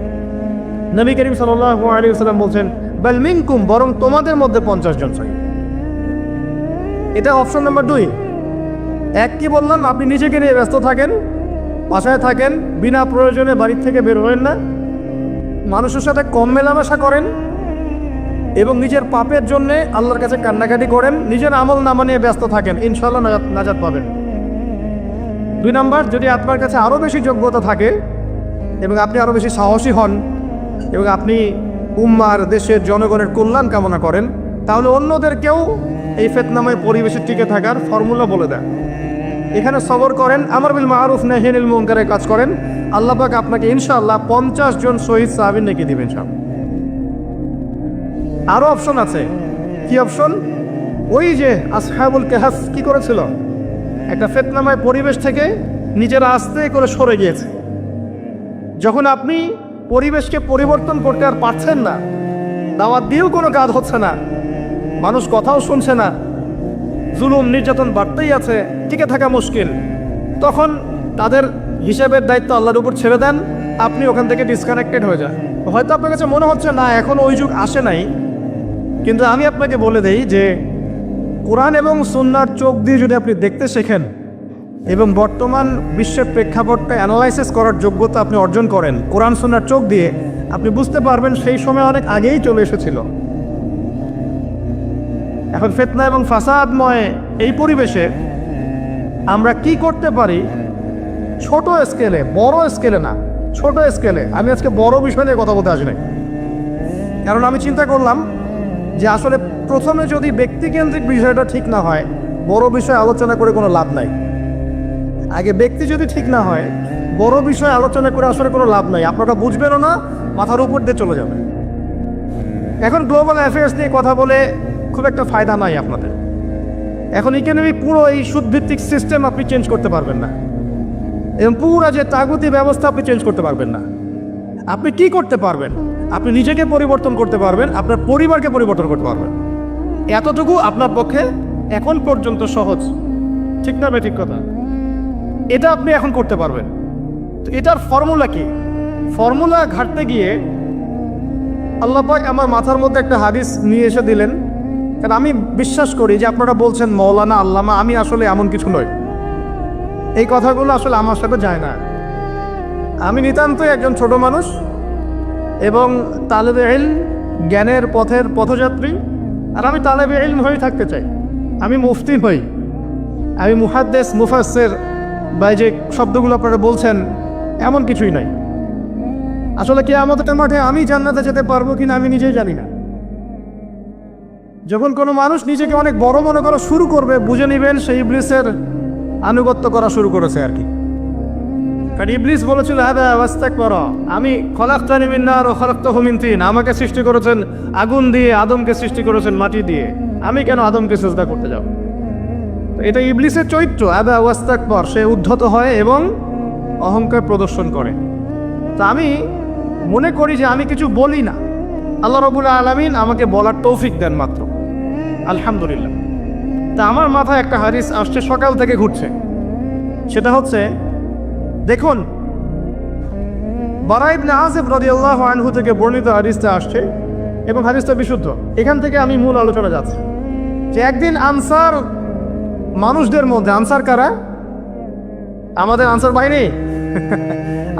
নবী করিম সাল্লাল্লাহু আলাইহি ওয়াসাল্লাম বলছেন, বাল মিনকুম, বরং তোমাদের মধ্যে 50 জন শহীদ। এটা অপশন নাম্বার 2। এক, কি বললাম, আপনি নিজেকে নিয়ে ব্যস্ত থাকেন, বাসায় থাকেন, বিনা প্রয়োজনে বাড়ির থেকে বের হবেন না, মানুষের সাথে কম মেলামেশা করেন এবং নিজের পাপের জন্যে আল্লাহর কাছে কান্নাকাটি করেন, নিজের আমল নামা নিয়ে ব্যস্ত থাকেন, ইনশাআল্লাহ নাজাত পাবেন। 2 নাম্বার, যদি আপনার কাছে আরও বেশি যোগ্যতা থাকে এবং আপনি আরও বেশি সাহসী হন এবং আপনি উম্মার, দেশের জনগণের কল্যাণ কামনা করেন, তাহলে অন্যদেরকেও এই ফিতনাময় পরিবেশে টিকে থাকার ফর্মুলা বলে দেন। এখানে সবর করেন, আমর বিল মারুফ নাহি আনিল মুনকারের কাজ করেন, আল্লাহ পাক আপনাকে ইনশাআল্লাহ 50 জন শহীদ সাহাবীর নেকি দিবেন সব। আরও অপশন আছে। কি অপশন? ওই যে আসহাবুল কাহফ কি করেছিল, একটা ফিতনাময় পরিবেশ থেকে নিজেরা আস্তে করে সরে গিয়েছে। যখন আপনি পরিবেশকে পরিবর্তন করতে আর পারছেন না, দাওয়াত দিয়েও কোনো কাজ হচ্ছে না, মানুষ কথাও শুনছে না, জুলুম নির্যাতন বাড়তেই আছে, টিকে থাকা মুশকিল, তখন তাদের হিসাবের দায়িত্ব আল্লাহর উপর ছেড়ে দেন, আপনি ওখান থেকে ডিসকানেক্টেড হয়ে যান। হয়তো আপনার কাছে মনে হচ্ছে না এখন ওই যুগ আসে নাই, কিন্তু আমি আপনাকে বলে দেই যে কোরআন এবং সুন্নাহর চোখ দিয়ে যদি আপনি দেখতে শেখেন এবং বর্তমান বিশ্বের প্রেক্ষাপটটা অ্যানালাইসিস করার যোগ্যতা আপনি অর্জন করেন কোরআন সুন্নাহর চোখ দিয়ে, আপনি বুঝতে পারবেন সেই সময় অনেক আগেই চলে এসেছিল। এখন ফিতনা এবং ফাসাদময় এই পরিবেশে আমরা কি করতে পারি, ছোট স্কেলে, বড় স্কেলে না, ছোট স্কেলে। আমি আজকে বড় বিষয় নিয়ে কথা বলতে আসি নাই, কারণ আমি চিন্তা করলাম যে আসলে প্রথমে যদি ব্যক্তিকেন্দ্রিক বিষয়টা ঠিক না হয়, বড় বিষয় আলোচনা করে কোনো লাভ নাই। আগে ব্যক্তি যদি ঠিক না হয়, বড় বিষয় আলোচনা করে আসলে কোনো লাভ নাই, আপনারা বুঝবেনও না, মাথার উপর দিয়ে চলে যাবে। এখন গ্লোবাল অ্যাফেয়ার্স নিয়ে কথা বলে খুব একটা ফায়দা নাই আপনাদের। এখন ইকোনমি পুরো এই সুদভিত্তিক সিস্টেম আপনি চেঞ্জ করতে পারবেন না, এবং পুরো যে তাগুতি ব্যবস্থা আপনি চেঞ্জ করতে পারবেন না। আপনি কি করতে পারবেন? আপনি নিজেকে পরিবর্তন করতে পারবেন, আপনার পরিবারকে পরিবর্তন করতে পারবেন। এতটুকু আপনার পক্ষে এখন পর্যন্ত সহজ, ঠিক না? ঠিক কথা। এটা আপনি এখন করতে পারবেন। তো এটার ফর্মুলা কি? ফর্মুলা ঘাটতে গিয়ে আল্লাহ পাক আমার মাথার মধ্যে একটা হাদিস নিয়ে এসে দিলেন, কারণ আমি বিশ্বাস করি যে আপনারা বলছেন মৌলানা, আল্লামা, আমি আসলে এমন কিছু নই। এই কথাগুলো আসলে আমার সাথে যায় না। আমি নিতান্তই একজন ছোট মানুষ এবং তালেবে ইলম, জ্ঞানের পথের পথযাত্রী। আর আমি তালেবে ইলম হয়ে থাকতে চাই। আমি মুফতি হই, আমি মুহাদ্দিস, মুফাসসির বা যে শব্দগুলো আপনারা বলছেন, এমন কিছুই নাই। আসলে কিয়ামতের মাঠে আমি জান্নাতে যেতে পারবো কিনা আমি নিজেই জানি না। যখন কোনো মানুষ নিজেকে অনেক বড় মনে করা শুরু করবে, বুঝে নেবেন সেই ইবলিসের আনুগত্য করা শুরু করেছে আর কি। কারণ ইবলিস বলেছিল আবা ওয়াস্তাকবারা, আমি খলাকতানি মিন নার ওয়া খলাকতাহু মিন তিন, আমাকে সৃষ্টি করেছেন আগুন দিয়ে, আদমকে সৃষ্টি করেছেন মাটি দিয়ে, আমি কেন আদমকে সিজদা করতে যাব? তো এটা ইবলিসের চরিত্র, আবা ওয়াস্তাকবার, সে উদ্ধত হয় এবং অহংকার প্রদর্শন করে। তা আমি মনে করি যে আমি কিছু বলি না, আল্লাহ রাব্বুল আলামিন আমাকে বলার তৌফিক দেন মাত্র, আলহামদুলিল্লাহ। তা আমার মাথায় একটা হাদিস আসছে, সকাল থেকে ঘুরছে, সেটা হচ্ছে, দেখুন বারা ইবনে আযিব রাদিয়াল্লাহু আনহু থেকে বর্ণিত হাদিসটা আসছে এবং হাদিসটা বিশুদ্ধ। এখান থেকে আমি মূল আলোচনা যাচ্ছি যে একদিন আনসার মানুষদের মধ্যে, আনসার কারা? আমাদের আনসার বাহিনী।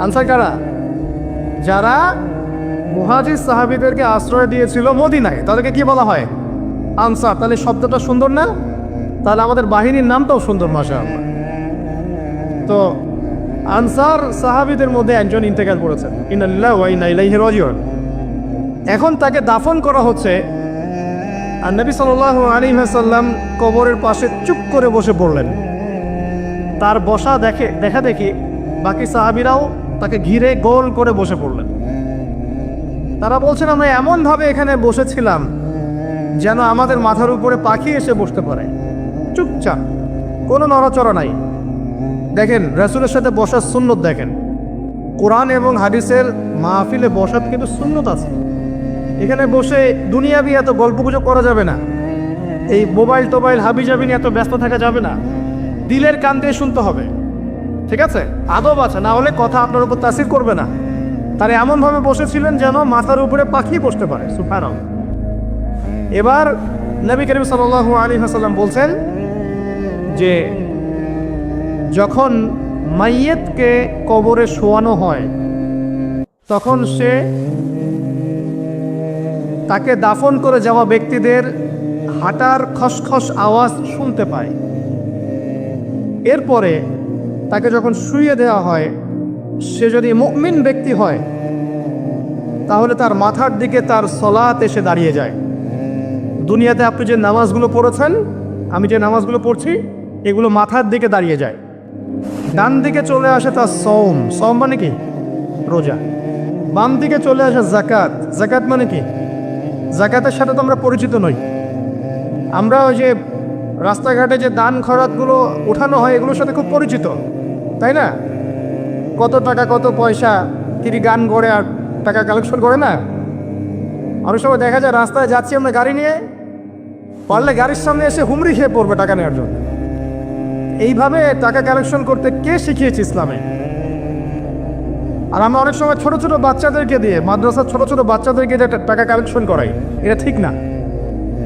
আনসার কারা? যারা মুহাজির সাহাবীদেরকে আশ্রয় দিয়েছিল মদিনায়, তাদেরকে কি বলা হয়? আনসার। তাহলে শব্দটা সুন্দর না? তাহলে আমাদের বাহিনীর নামটাও সুন্দর, মাশাআল্লাহ। তো আনসার সাহাবীদের মধ্যে একজন ইন্তেকাল করেছেন, ইন্না লিল্লাহি ওয়া ইন্না ইলাইহি রাজিউন। এখন তাকে দাফন করা হচ্ছে, আর নবী সাল্লাল্লাহু আলাইহি ওয়াসাল্লাম কবরের পাশে চুপ করে বসে পড়লেন। তার বসা দেখা দেখি বাকি সাহাবীরাও তাকে ঘিরে গোল করে বসে পড়লেন। তারা বলছেন, আমরা এমনভাবে এখানে বসেছিলাম যেন আমাদের মাথার উপরে পাখি এসে বসতে পারে, চুপচাপ, কোনো নড়াচড়া নাই। দেখেন রাসূলের সাথে বসার সুন্নত, দেখেন কোরআন এবং হাদিসের মাহফিলে বসার কিন্তু সুন্নত আছে। এখানে বসে দুনিয়াবি এত গল্পগুজব করা যাবে না, এই মোবাইল টোবাইল হাবিজাবি নিয়ে এত ব্যস্ত থাকা যাবে না, দিলের কান দিয়ে শুনতে হবে, ঠিক আছে? আদব আছে, না হলে কথা আপনার উপর তাসির করবে না। তারা এমনভাবে বসেছিলেন যেন মাথার উপরে পাখি বসতে পারে, সুবহানাল্লাহ। এবার নবী করিম সাল্লাল্লাহু আলাইহি ওয়াসাল্লাম বলছেন যে যখন মাইয়েতকে কবরে শোয়ানো হয় তখন সে তাকে দাফন করে যাওয়া ব্যক্তিদের হাঁটার খসখস আওয়াজ শুনতে পায়। এরপরে তাকে যখন শুইয়ে দেওয়া হয়, সে যদি মুমিন ব্যক্তি হয় তাহলে তার মাথার দিকে তার সলাত এসে দাঁড়িয়ে যায়। দুনিয়াতে আপনি যে নামাজগুলো পড়েছেন, আমি যে নামাজগুলো পড়ছি, এগুলো মাথার দিকে দাঁড়িয়ে যায়। ডান দিকে চলে আসে তার সওম, সওম মানে কি? রোজা। বাম দিকে চলে আসে যাকাত, যাকাত মানে কি? যাকাতের সাথে তো আমরা পরিচিত নই। আমরা ওই যে রাস্তাঘাটে যে দান খয়রাতগুলো উঠানো হয়, এগুলোর সাথে খুব পরিচিত, তাই না? কত টাকা কত পয়সা তিনি গান করে আর টাকা কালেকশন করে না। অনেক সময় দেখা যায় রাস্তায় যাচ্ছি আমরা গাড়ি নিয়ে, পারলে গাড়ির সামনে এসে হুমড়ি খেয়ে পড়বে টাকা নেওয়ার জন্য। এইভাবে টাকা কালেকশন করতে কে শিখিয়েছে ইসলামে? আর আমরা অনেক সময় ছোট ছোট বাচ্চাদেরকে দিয়ে, মাদ্রাসার ছোট ছোট বাচ্চাদেরকে দিয়ে টাকা কালেকশন করাই। এটা ঠিক না।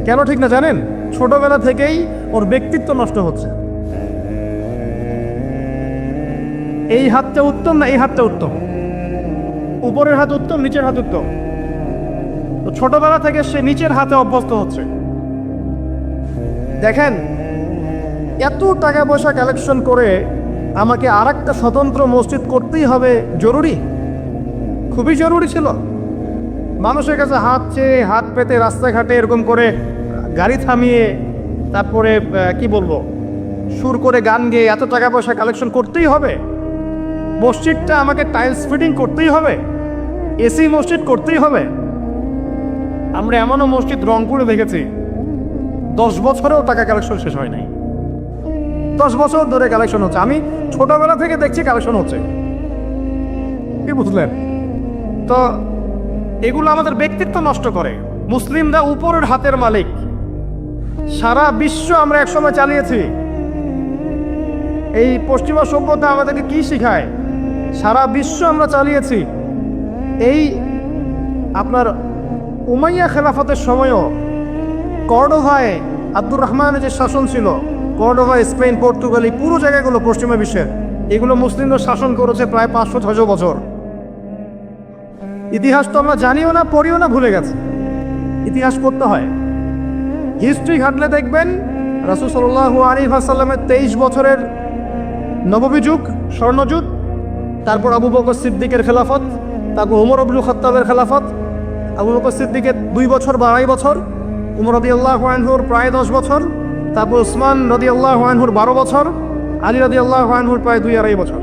কেন ঠিক না জানেন? ছোটবেলা থেকেই ওর ব্যক্তিত্ব নষ্ট হচ্ছে। এই হাতটা উত্তম না এই হাতটা উত্তম? উপরের হাত উত্তম, নিচের হাত উত্তম? তো ছোটবেলা থেকে সে নিচের হাতে অভ্যস্ত হচ্ছে। দেখেন, এত টাকা পয়সা কালেকশন করে আমাকে আর একটা স্বতন্ত্র মসজিদ করতেই হবে জরুরি? খুবই জরুরি ছিল। মানুষের কাছে হাত চেয়ে, হাত পেতে, রাস্তাঘাটে এরকম করে গাড়ি থামিয়ে, তারপরে কি বলবো, সুর করে গান গেয়ে এত টাকা পয়সা কালেকশন করতেই হবে? মসজিদটা আমাকে টাইলস ফিটিং করতেই হবে? এসি মসজিদ করতেই হবে? আমরা এমনও মসজিদ রংপুরে দেখেছি 10 বছরেও টাকা কালেকশন শেষ হয় নাই। 10 বছর ধরে কালেকশন হচ্ছে। আমি ছোটবেলা থেকে দেখছি কালেকশন হচ্ছে। কি বুঝলেন? তো এগুলো আমাদের ব্যক্তিত্ব নষ্ট করে। মুসলিমরা উপরের হাতের মালিক। সারা বিশ্ব আমরা একসময় চালিয়েছি। এই পশ্চিমা সভ্যতা আমাদেরকে কি শিখায়? সারা বিশ্ব আমরা চালিয়েছি। এই আপনার উমাইয়া খেলাফতের সময়ও কর্ডোভায় আব্দুর রহমানের যে শাসন ছিল, কর্ডোভা, স্পেন, পর্তুগাল, এই পুরো জায়গাগুলো পশ্চিমা বিশ্বের, এগুলো মুসলিমরা শাসন করেছে প্রায় 500-600 বছর। ইতিহাস তো আমরা জানিও না, পড়িও না, ভুলে গেছে। ইতিহাস পড়তে হয়। হিস্ট্রি ঘাটলে দেখবেন রাসূল সাল্লাল্লাহু আলাইহি ওয়াসাল্লামের 23 বছরের নববী যুগ, স্বর্ণযুগ, তারপর আবু বকর সিদ্দিকের খেলাফত, তারপর ওমর ইবনে খাত্তাবের খেলাফত। আবু বকর সিদ্দিকের 2 বছর বা 2.5 বছর, উমর রাদিয়াল্লাহু আনহুর প্রায় 10 বছর, তারপর উসমান রাদিয়াল্লাহু আনহুর 12 বছর, আলী রাদিয়াল্লাহু আনহুর প্রায় 2-2.5 বছর।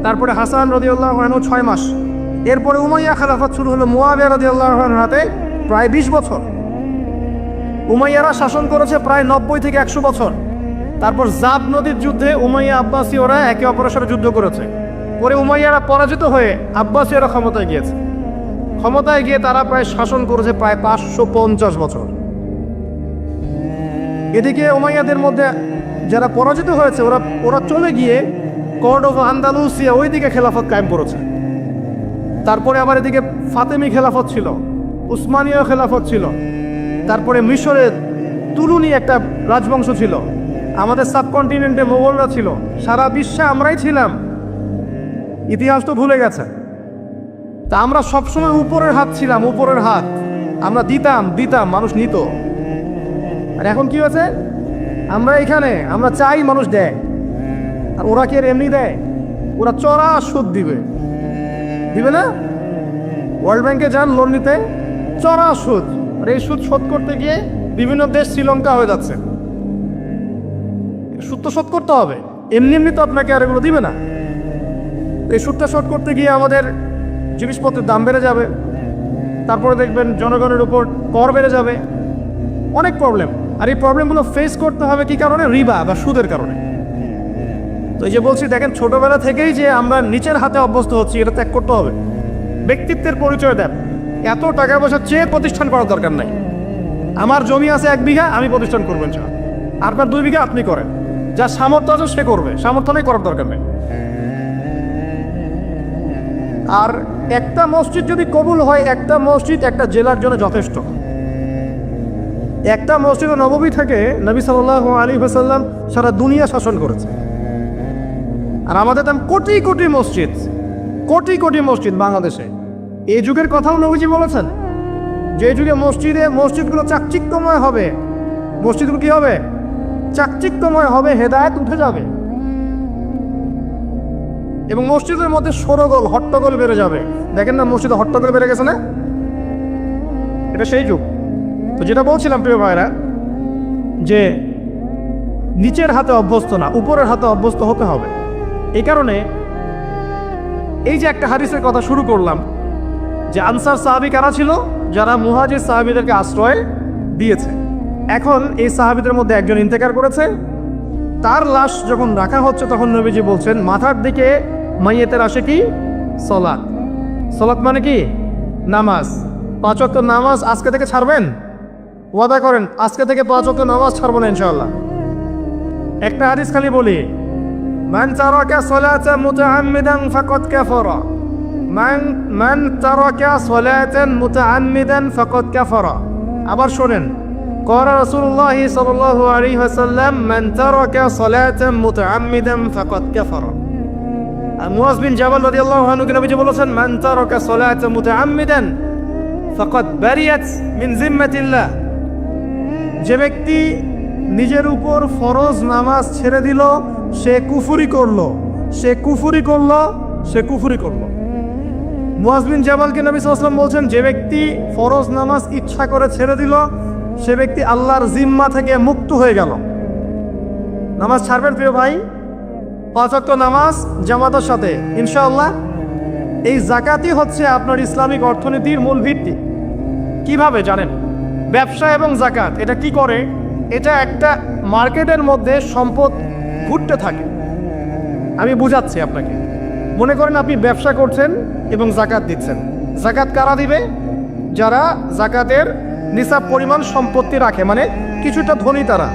তারপরে হাসান রাদিয়াল্লাহু আনহু 6 মাস, এরপরে উমাইয়া খেলাফত শুরু হলো মুয়াবিয়া রাদিয়াল্লাহু আনহুর হাতে প্রায় 20 বছর। উমাইয়ারা শাসন করেছে প্রায় 90 থেকে 100 বছর। তারপর জাব নদীর যুদ্ধে উমাইয়া আব্বাসী ওরা একে অপরের সাথে যুদ্ধ করেছে, পরে উমাইয়ারা পরাজিত হয়ে আব্বাসীয়রা ক্ষমতায় গিয়েছে। ক্ষমতায় গিয়ে তারা প্রায় শাসন করেছে প্রায় 550 বছর। এদিকে উমাইয়াদের মধ্যে যারা পরাজিত হয়েছে ওরা চলে গিয়ে কর্ডোভা, আন্দালুসিয়া ওইদিকে খেলাফত কায়েম করেছে। তারপরে আবার এদিকে ফাতেমি খেলাফত ছিল, উসমানীয় খেলাফত ছিল, তারপরে মিশরের তুলুনি একটা রাজবংশ ছিল, আমাদের সাবকন্টিনেন্টে মোগলরা ছিল, সারা বিশ্বে আমরাই ছিলাম। ইতিহাস তো ভুলে গেছে। তা আমরা সবসময় উপরের হাত ছিলাম, উপরের হাত আমরা দিতাম, মানুষ নিত। আর এখন কি হয়েছে? আমরা এখানে আমরা চাই, মানুষ দেয়। আর ওরা কি আর এমনি দেয়? ওরা চড়া সুদ দিবে না? ওয়ার্ল্ড ব্যাংকে যান লোন নিতে, চড়া সুদ। আর এই সুদ শোধ করতে গিয়ে বিভিন্ন দেশ শ্রীলঙ্কা হয়ে যাচ্ছে। সুদ তো শোধ করতে হবে, এমনি তো আপনাকে আর এগুলো দিবে না। এই সুদটা শোধ করতে গিয়ে আমাদের জিনিসপত্রের দাম বেড়ে যাবে, তারপরে দেখবেন জনগণের উপর কর বেড়ে যাবে, অনেক প্রবলেম। আর এই প্রবলেমগুলো ফেস করতে হবে কি কারণে? রিবা বা সুদের কারণে। তো এই যে বলছি, দেখেন ছোটবেলা থেকেই যে আমরা নিচের হাতে অভ্যস্ত হচ্ছি, এটা ত্যাগ করতে হবে। ব্যক্তিত্বের পরিচয় দেন। এত টাকা পয়সা চেয়ে প্রতিষ্ঠান করার দরকার নাই। আমার জমি আছে 1 বিঘা, আমি প্রতিষ্ঠান করবেন চান। আপনার 2 বিঘা আপনি করেন, যা সামর্থ্য আছে সে করবে, সামর্থ্য নেই করার দরকার নেই। আর একটা মসজিদ যদি কবুল হয়, একটা মসজিদ একটা জেলার জন্য যথেষ্ট। একটা মসজিদ নববী থেকে নবী সাল্লাল্লাহু আলাইহি ওয়াসাল্লাম সারা দুনিয়া শাসন করেছে। আর আমাদের তো কোটি কোটি মসজিদ বাংলাদেশে। এই যুগের কথাও নবীজি বলেছেন যে এই যুগে মসজিদগুলো চাকচিক্যময় হবে। মসজিদগুলো কি হবে? চাকচিক্যময় হবে, হেদায়েত উঠে যাবে। এবং মসজিদের মধ্যে সরগোল, হট্টগোল বেড়ে যাবে। দেখেন না মসজিদে হট্টগোল বেড়ে গেছে না? এটা সেই যুগ। তো যেটা বলছিলাম প্রিয় ভাইরা, যে নিচের হাতে অভ্যস্ত না, উপরের হাতে অভ্যস্ত হতে হবে। এই কারণে এই যে একটা হাদিসের কথা শুরু করলাম, যে আনসার সাহাবী কারা ছিল? যারা মুহাজির সাহাবীদেরকে আশ্রয় দিয়েছে। এখন এই সাহাবীদের মধ্যে একজন ইন্তেকার করেছে। তার লাশ যখন রাখা হচ্ছে তখন নবীজি বলছেন, মাথার দিকে মাইয়েতের আসে কি? সলাত। সলাত মানে কি? নামাজ। 5 ওয়াক্ত নামাজ আজকে থেকে ছাড়বেন? ওয়াদা করেন আজকে থেকে 5 ওয়াক্ত নামাজ ছাড়বো না ইনশাআল্লাহ। একটা হাদিস খালি বলি, মান তারাকা সালাতান মুতাআম্মিদান ফাকাদ কাফারা। মান তারাকা সালাতান মুতাআম্মিদান ফাকাদ কাফারা। আবার শোনেন, ক্বালা রাসূলুল্লাহ সাল্লাল্লাহু আলাইহি ওয়াসাল্লাম, মান তারাকা সালাতান মুতাআম্মিদান ফাকাদ কাফারা। মুআয বিন জাবাল রাদিয়াল্লাহু আনহু কে নবীজি বলেছেন, মান তারাকা সালাতান মুতাআম্মিদান ফাকাদ বারিয়াত মিন জিম্মাতিল্লাহ। যে ব্যক্তি নিজের উপর ফরজ নামাজ ছেড়ে দিল, সে কুফরি করলো। মুআয বিন জাবালকে নবী সাল্লাল্লাহু আলাইহি ওয়াসাল্লাম বলছেন, যে ব্যক্তি ফরজ নামাজ ইচ্ছা করে ছেড়ে দিল, সে ব্যক্তি আল্লাহর জিম্মা থেকে মুক্ত হয়ে গেল। নামাজ ছাড়বেন প্রিয় ভাই, 5 ওয়াক্ত নামাজ জামাতের সাথে ইনশাআল্লাহ। এই যাকাতই হচ্ছে আপনার ইসলামিক অর্থনীতির মূল ভিত্তি। কিভাবে জানেন? ব্যবসা এবং যাকাত এটা কি করে? এটা একটা মার্কেটের মধ্যে সম্পদ ঘুরতে থাকে। আমি বুঝাচ্ছি আপনাকে। মনে করেন আপনি ব্যবসা করছেন এবং যাকাত দিচ্ছেন। যাকাত কারা দিবে? যারা যাকাতের নিসাব পরিমাণ সম্পত্তি রাখে, মানে কিছুটা ধনী তারা।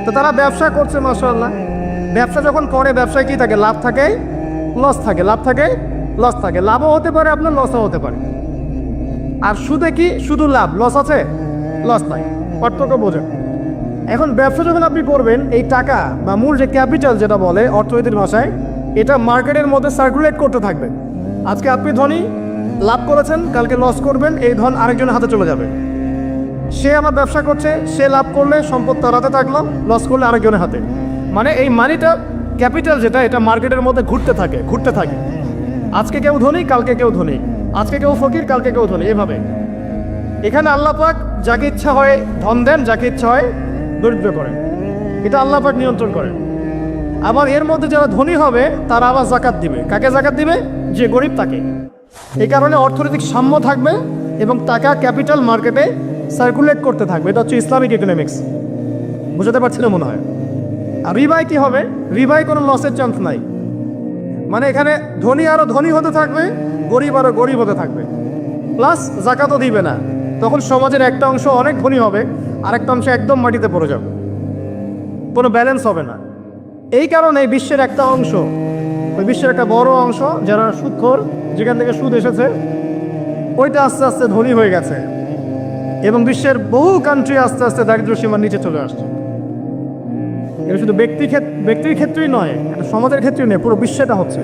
তো তারা ব্যবসা করছে, মাশাআল্লাহ। ব্যবসা যখন করে, ব্যবসায় কি থাকে? লাভ থাকে, লস থাকে, লাভ থাকে, লস থাকে। লাভও হতে পারে আপনার, লসও হতে পারে। আর সুদে কি? শুধু লাভ, লস আছে, লস নাই। পার্থক্য বোঝেন। এখন ব্যবসা যখন আপনি করবেন, এই টাকা বা মূল যে ক্যাপিটাল যেটা বলে অর্থনীতির ভাষায়, এটা মার্কেটের মধ্যে সার্কুলেট করতে থাকবে। আজকে আপনি ধনী, লাভ করেছেন, কালকে লস করবেন, এই ধন আরেকজনের হাতে চলে যাবে। সে আমার ব্যবসা করছে, সে লাভ করলে সম্পদ তার হাতে থাকলো, লস করলে আরেকজনের হাতে। মানে এই মানিটা, ক্যাপিটাল যেটা, এটা মার্কেটের মধ্যে ঘুরতে থাকে। আজকে কেউ ধনী, কালকে কেউ ধনী, আজকে কেউ ফকির, কালকে কেউ ধনী, এভাবে। এখানে আল্লাহ পাক যাকে ইচ্ছা হয় ধন দেন, যাকে ইচ্ছা হয় দরিদ্র করেন। এটা আল্লাহ পাক নিয়ন্ত্রণ করেন। আবার এর মধ্যে যারা ধনী হবে তারা আবার জাকাত দিবে। কাকে জাকাত দিবে? যে গরিব তাকে। এই কারণে অর্থনৈতিক সাম্য থাকবে এবং টাকা ক্যাপিটাল মার্কেটে সার্কুলেট করতে থাকবে। এটা হচ্ছে ইসলামিক ইকোনমিক্স। বুঝতে পারছিল মনে হয়। আর রিবায় কি হবে? রিবায় কোনো লসের চান্স নাই। মানে এখানে ধনী আরো ধনী হতে থাকবে, গরিব আরো গরিব হতে থাকবে, প্লাস জাকাতও দিবে না। তখন সমাজের একটা অংশ অনেক ধনী হবে, আরেকটা অংশ একদম মাটিতে পড়ে যাবে, কোনো ব্যালেন্স হবে না। এই কারণে বিশ্বের একটা অংশ, ওই বিশ্বের একটা বড় অংশ যারা সুদখোর, যেখান থেকে সুদ এসেছে, ওইটা আস্তে আস্তে ধনী হয়ে গেছে এবং বিশ্বের বহু কান্ট্রি আস্তে আস্তে দারিদ্র্য সীমার নিচে চলে আসছে। এটা শুধু ব্যক্তির ক্ষেত্রেই নয়, এটা সমাজের ক্ষেত্রেই নয়, পুরো বিশ্বটা হচ্ছে।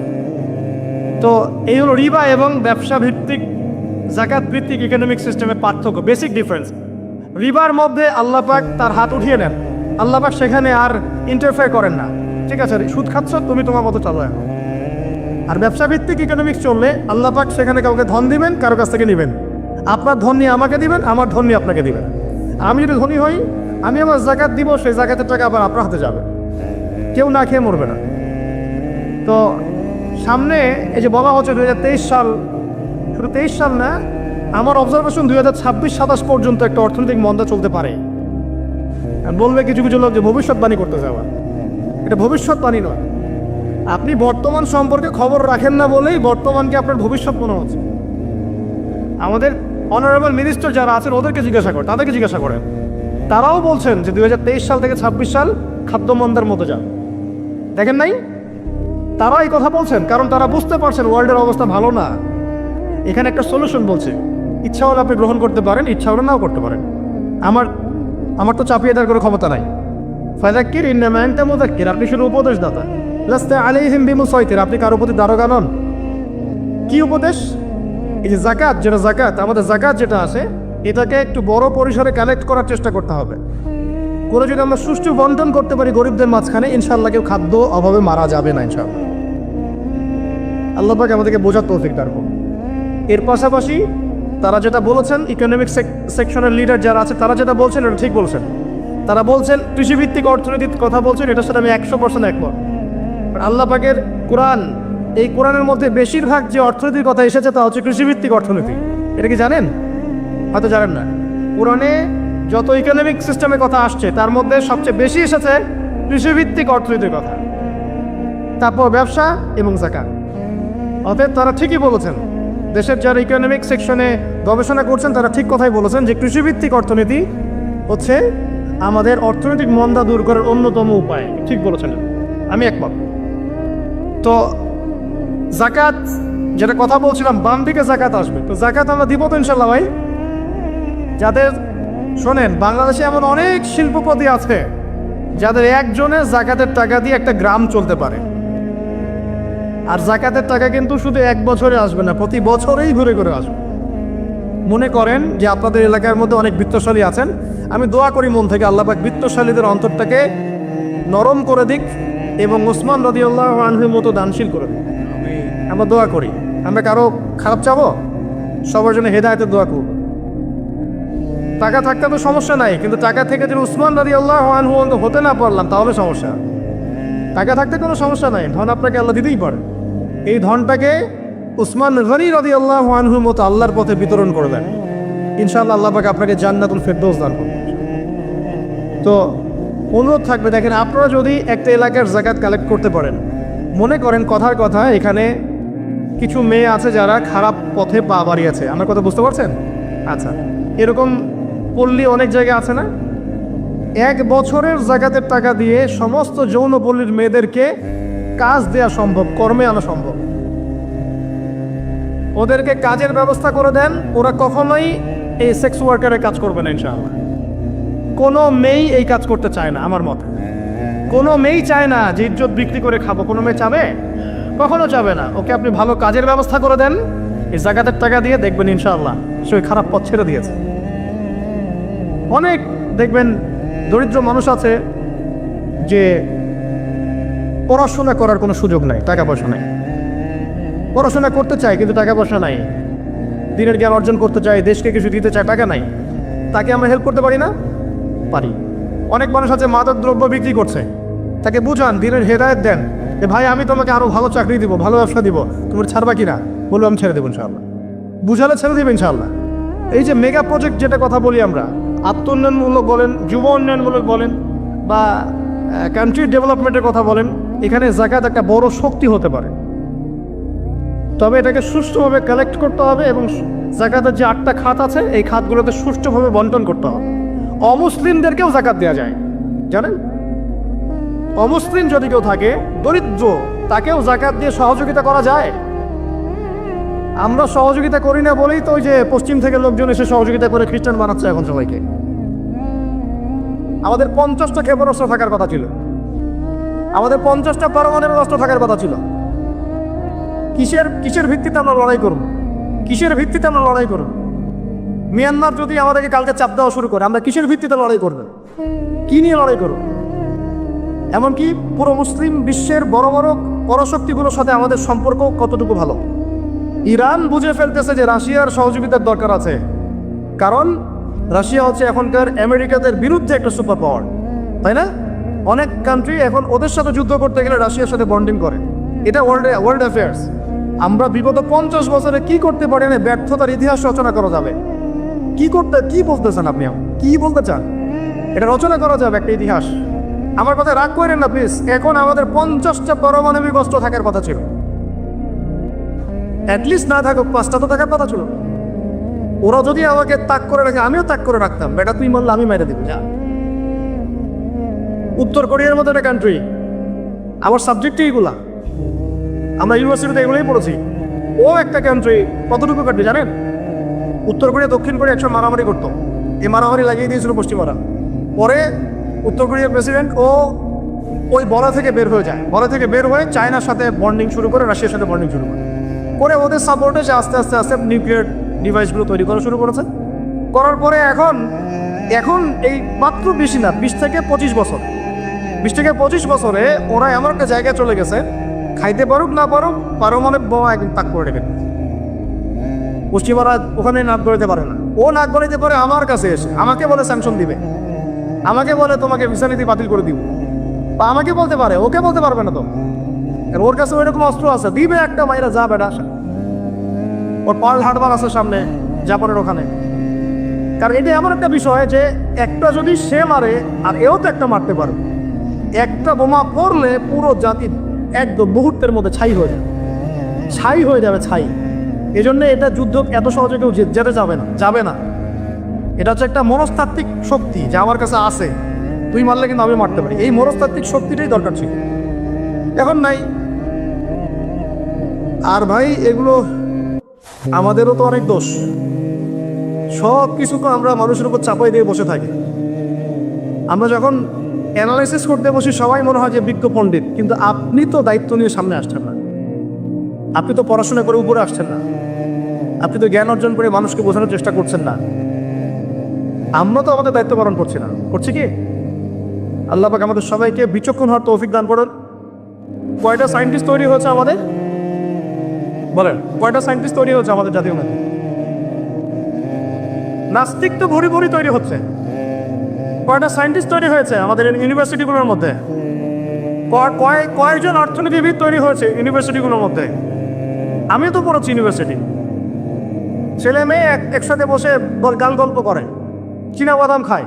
তো এই হলো রিবা এবং ব্যবসা ভিত্তিক জাকাত ভিত্তিক ইকোনমিক সিস্টেমের পার্থক্য, বেসিক ডিফারেন্স। রিবার মধ্যে আল্লাহ পাক তার হাত উঠিয়ে নেন, আল্লাহ পাক সেখানে আর ইন্টারফেয়ার করেন না। ঠিক আছে, সুদ খাচ্ছ, তুমি তোমার মতো চালো এখন। আর ব্যবসা ভিত্তিক ইকোনমিক্স চললে আল্লাহ পাক সেখানে কাউকে ধন দিবেন, কারো কাছ থেকে নেবেন। আপনার ধন নিয়ে আমাকে দিবেন, আমার ধন নিয়ে আপনাকে দিবেন। আমি যদি ধনী হই, আমি আমার জাকাত দিব, সেই জাকাতের টাকা আবার আপনার হাতে যাবে, কেউ না খেয়ে মরবে না। তো সামনে এই যে বলা হচ্ছে 2023 সাল, শুধু 23 সাল না, আমার অবজারভেশন 2026-27 পর্যন্ত একটা অর্থনৈতিক মন্দা চলতে পারে। বলবে কিছু কিছু লোক যে ভবিষ্যৎবাণী করতে যাওয়া, এটা ভবিষ্যৎবাণী নয়। আপনি বর্তমান সম্পর্কে খবর রাখেন না বলেই বর্তমানকে আপনার ভবিষ্যৎ মনে হচ্ছে। আমাদের অনারেবল মিনিস্টার যারা আছেন ওদেরকে জিজ্ঞাসা করেন, তাদেরকে জিজ্ঞাসা করেন, তারাও বলছেন যে 2023 সাল থেকে 26 সাল খাদ্যমন্দার মতো যান। দেখেন নাই, তারা এই কথা বলছেন কারণ তারা বুঝতে পারছেন ওয়ার্ল্ডের অবস্থা ভালো না। এখানে একটা সলিউশন বলছে, ইচ্ছা হলে আপনি গ্রহণ করতে পারেন, ইচ্ছা হলে নাও করতে পারেন। আমার তো চাপিয়ে দেওয়ার কোনো ক্ষমতা নাই। ফাযাক্কির ইন্নামা আনতা মুযাক্কির, আপনি শুধু উপদেশদাতা। লাস্তা আলাইহিম বিমুসাইতির, আপনি কারো প্রতি দারোগা নন। কি উপদেশ? এই যে জাকাত, যেটা জাকাত, আমাদের জাকাত যেটা আছে, এটাকে একটু বড় পরিসরে কালেক্ট করার চেষ্টা করতে হবে। করে যদি আমরা সুষ্ঠু বন্টন করতে পারি গরিবদের মাঝখানে, ইনশাআল্লাহ কেউ খাদ্য অভাবে মারা যাবে না ইনশাআল্লাহ। আল্লাহ পাক আমাদেরকে বোঝার তৌফিক দান করুন। এর পাশাপাশি তারা যেটা বলেছেন, ইকোনমিক সেকশনের লিডার যারা আছে তারা যেটা বলছেন এটা ঠিক বলছেন। তারা বলছেন কৃষিভিত্তিক অর্থনীতির কথা বলছেন, এটার সাথে আমি 100% একমত। আল্লাহ পাকের কোরআন, এই কোরআনের মধ্যে বেশিরভাগ যে অর্থনীতির কথা এসেছে তা হচ্ছে কৃষিভিত্তিক অর্থনীতি। এটা কি জানেন? হয়তো জানেন না। কোরআনে যত ইকোনমিক সিস্টেমের কথা আসছে তার মধ্যে সবচেয়ে বেশি এসেছে কৃষিভিত্তিক অর্থনীতির কথা, তারপর ব্যবসা এবং জাকাত। অতএব তারা ঠিকই বলেছেন, দেশের যারা ইকোনমিক সেকশনে গবেষণা করছেন তারা ঠিক কথাই বলেছেন যে কৃষিভিত্তিক অর্থনীতি হচ্ছে আমাদের অর্থনৈতিক মন্দা দূর করার অন্যতম উপায়। ঠিক বলেছেন, আমি একমত। তো জাকাত যেটা কথা বলছিলাম, বাম দিকে জাকাত আসবে, তো জাকাত আমরা দিব তো ইনশাল্লাহ ভাই। যাদের শোনেন, বাংলাদেশে এমন অনেক শিল্পপতি আছে যাদের একজনের জাকাতের টাকা দিয়ে একটা গ্রাম চলতে পারে। আর জাকাতের টাকা কিন্তু শুধু এক বছরে আসবে না, প্রতি বছরেই ঘুরে ঘুরে আসবে। মনে করেন যে আপনাদের এলাকার মধ্যে অনেক বিত্তশালী আছেন, আমি দোয়া করি মন থেকে আল্লাহ পাক বিত্তশালীদের অন্তরটাকে নরম করে দিক এবং ওসমান রাদিয়াল্লাহু আনহুর মতো দানশীল করে দিক। আমরা দোয়া করি, আমরা কারো খারাপ চাবো, সবার জন্য হেদায়েতের দোয়া করব। টাকা থাকতে তো সমস্যা নাই, কিন্তু টাকা থেকে যদি ওসমান রাদিয়াল্লাহু আনহু হতে না পারলাম তাহলে সমস্যা। টাকা থাকতে কোনো সমস্যা নাই, ধন আপনাকে আল্লাহ দিতেই পারে। এই ধনটাকে উসমান গনি রাদিয়াল্লাহু আনহুর মতো আল্লাহর পথে বিতরণ করে দেন, ইনশাআল্লাহ আল্লাহ পাক আপনাকে জান্নাতুল ফেরদৌস দান করবেন। তো অনুরোধ থাকবে, দেখেন আপনারা যদি একটা এলাকার জাকাত কালেক্ট করতে পারেন, মনে করেন কথার কথা এখানে কিছু মেয়ে আছে যারা খারাপ পথে পা বাড়িয়েছে, আমার কথা বুঝতে পারছেন? আচ্ছা, এরকম পল্লী অনেক জায়গায় আছে না? এক বছরের জাকাতের টাকা দিয়ে সমস্ত যৌনপল্লীর মেয়েদেরকে কাজ দেওয়া সম্ভব, কর্মে আনা সম্ভব। ওদেরকে কাজের ব্যবস্থা করে দেন, ওরা কখনোই এই সেক্স ওয়ার্কারের কাজ করবে না ইনশাআল্লাহ। কোনো মেয়েই এই কাজ করতে চায় না আমার মতে। কোনো মেয়েই চায় না যে ইজ্জত বিক্রি করে খাবো, কোনো মেয়ে চাবে? কখনো চাবে না। ওকে আপনি ভালো কাজের ব্যবস্থা করে দেন, এই জাকাতের টাকা দিয়ে দেখবেন ইনশাআল্লাহ সে ওই খারাপ পথ ছেড়ে দিয়েছে। অনেক দেখবেন দরিদ্র মানুষ আছে যে পড়াশোনা করার কোনো সুযোগ নাই, টাকা পয়সা নাই, পড়াশোনা করতে চায় কিন্তু টাকা পয়সা নাই, দিনের জ্ঞান অর্জন করতে চায়, দেশকে কিছু দিতে চায়, টাকা নাই। তাকে আমরা হেল্প করতে পারি না? পারি। অনেক মানুষ আছে মাদক দ্রব্য বিক্রি করছে, তাকে বুঝান, দিনের হেদায়েত দেন যে ভাই আমি তোমাকে আরো ভালো চাকরি দিব, ভালো ব্যবসা দিব, তুমি ছাড়বা কিনা? বলবো আমি ছেড়ে দেবো ইনশাআল্লাহ। বুঝালে ছেড়ে দেবে ইনশাআল্লাহ। এই যে মেগা প্রজেক্ট যেটা কথা বলি আমরা, আত্ম উন্নয়নমূলক বলেন, যুব উন্নয়নমূলক বলেন, বা কান্ট্রি ডেভেলপমেন্টের কথা বলেন, এখানে যাকাত একটা বড় শক্তি হতে পারে। তবে এটাকে সুষ্ঠুভাবে কালেক্ট করতে হবে এবং যাকাতের যে 8টা খাত আছে এই খাতগুলোতে সুষ্ঠুভাবে বন্টন করতে হবে। অমুসলিমদেরকেও যাকাত দেওয়া যায়, জানেন? অমুসলিম যদি কেউ থাকে, দরিদ্র, তাকেও যাকাত দিয়ে সহযোগিতা করা যায়। আমরা সহযোগিতা করি না বলেই তো ওই যে পশ্চিম থেকে লোকজন এসে সহযোগিতা করে খ্রিস্টান বানাচ্ছে এখন সবাইকে। আমাদের 50টা ক্ষেপণাস্ত্র থাকার কথা ছিল, আমাদের 50টা পারমাণবিক অস্ত্র থাকার কথা ছিল। কিসের ভিত্তিতে আমরা লড়াই করব? কিসের ভিত্তিতে আমরা লড়াই করব? মিয়ানমার যদি আমাদেরকে কালকে চাপ দেওয়া শুরু করে, আমরা কিসের ভিত্তিতে লড়াই করব? কি নিয়ে লড়াই করব? এমনকি পুরো মুসলিম বিশ্বের বড় বড় পরাশক্তিগুলোর সাথে আমাদের সম্পর্ক কতটুকু ভালো। ইরান বুঝে ফেলতেছে যে রাশিয়ার সহযোগিতার দরকার আছে, কারণ রাশিয়া হচ্ছে এখনকার আমেরিকাদের বিরুদ্ধে একটা সুপার পাওয়ার, তাই না? অনেক কান্ট্রি এখন ওদের সাথে যুদ্ধ করতে গেলে রাশিয়ার সাথে বন্ডিং করে। এটা ওয়ার্ল্ড অ্যাফেয়ার্স। আমরা বিগত 50 বছরে কি করতে পারি না, ব্যর্থতার ইতিহাস রচনা করা যাবে। কি বলতেছেন আপনি? কি বলতে চান? এটা রচনা করা যাবে একটা ইতিহাস। আমার কথা রাগ করেন না প্লিজ। এখন আমাদের 50টা পারমাণবিক অস্ত্র থাকার কথা ছিল, অ্যাটলিস্ট না থাকুক 5টা তো থাকার কথা ছিল। ওরা যদি আমাকে তাক করে রাখে, আমিও তাক করে রাখতাম। বেটা তুই বললে আমি মেরে দিব, যা। উত্তর কোরিয়ার মতো একটা কান্ট্রি, আমার সাবজেক্টই এগুলা, আমরা ইউনিভার্সিটিতে এগুলোই পড়েছি। ও একটা কান্ট্রি, কতটুকু কান্ট্রি জানেন? উত্তর কোরিয়া দক্ষিণ কোরিয়া একসময় মারামারি করতো, এই মারামারি লাগিয়ে দিয়েছিল পশ্চিমারা। পরে উত্তর কোরিয়ার প্রেসিডেন্ট ওই বলা থেকে বের হয়ে যায়, বলা থেকে বের হয়ে চায়নার সাথে বন্ডিং শুরু করে, রাশিয়ার সাথে বন্ডিং শুরু করে ওদের সাপোর্টে সে আস্তে আস্তে আস্তে নিউক্লিয়ার ডিভাইসগুলো তৈরি করা শুরু করেছে। করার পরে এখন এই মাত্র বেশি না, 20 থেকে 25 বছরে ওরা এমন একটা জায়গায় চলে গেছে, খাইতে পারুক না পারুক পারমাণবিক বোমা একদিন তাক করে রেখে। পশ্চিমারা ওখানে নাক গলাইতে পারে না, ও নাক গলাইতে পারে আমার কাছে এসে, আমাকে বলে স্যাংশন দিবে, আমাকে বলে তোমাকে ভিসা নীতি বাতিল করে দিব, বা আমাকে বলতে পারে, ওকে বলতে পারবে না তো। ওর কাছে ওইরকম অস্ত্র আছে, দিবে একটা, মাইরা যা বেটা। ওর পার্ল হারবার আছে সামনে জাপানের ওখানে। কারণ এটা এমন একটা বিষয় যে একটা যদি সে মারে আর এও তো একটা মারতে পারবে। একটা বোমা পড়লে পুরো জাতি একদম মুহূর্তের মধ্যে ছাই হয়ে যাবে। এই জন্য এটা যুদ্ধ এত সহজে কেউ যেতে যাবে না। এটা হচ্ছে একটা মনস্তাত্ত্বিক শক্তি যা আমার কাছে আছে, তুই মারলে কিন্তু আমি মারতে পারি। এই মনস্তাত্ত্বিক শক্তিটাই দরকার ছিল, এখন নাই। আর ভাই এগুলো আমাদেরও তো অনেক দোষ, সব কিছু তো আমরা মানুষের উপর চাপাই দিয়ে বসে থাকি। আমরা যখন অ্যানালাইসিস করতে বসি সবাই মনে হয় যে বিজ্ঞ পণ্ডিত, কিন্তু আপনি তো দায়িত্ব নিয়ে সামনে আসছেন না, আপনি তো পড়াশোনা করে উপরে আসছেন না, আপনি তো জ্ঞান অর্জন করে মানুষকে বোঝানোর চেষ্টা করছেন না। আমরা তো আমাদের দায়িত্ব পালন করছি কি? আল্লাহ পাক আমাদের সবাইকে বিচক্ষণ হওয়ার তৌফিক দান করুন। কয়টা সায়েন্টিস্ট তৈরি হয়েছে আমাদের? বলেন, কয়টা সায়েন্টিস্ট তৈরি হয়েছে আমাদের জাতীয় মেধা? নাস্তিক তো ভরি ভরি তৈরি হচ্ছে। কয়টা সায়েন্টিস্ট তৈরি হয়েছে আমাদের ইউনিভার্সিটিগুলোর মধ্যে? কয়েকজন অর্থনীতিবিদ তৈরি হয়েছে ইউনিভার্সিটিগুলোর মধ্যে। আমি তো পড়েছি ইউনিভার্সিটি, ছেলে মেয়ে একসাথে বসে গান গল্প করে, চীনা বাদাম খায়,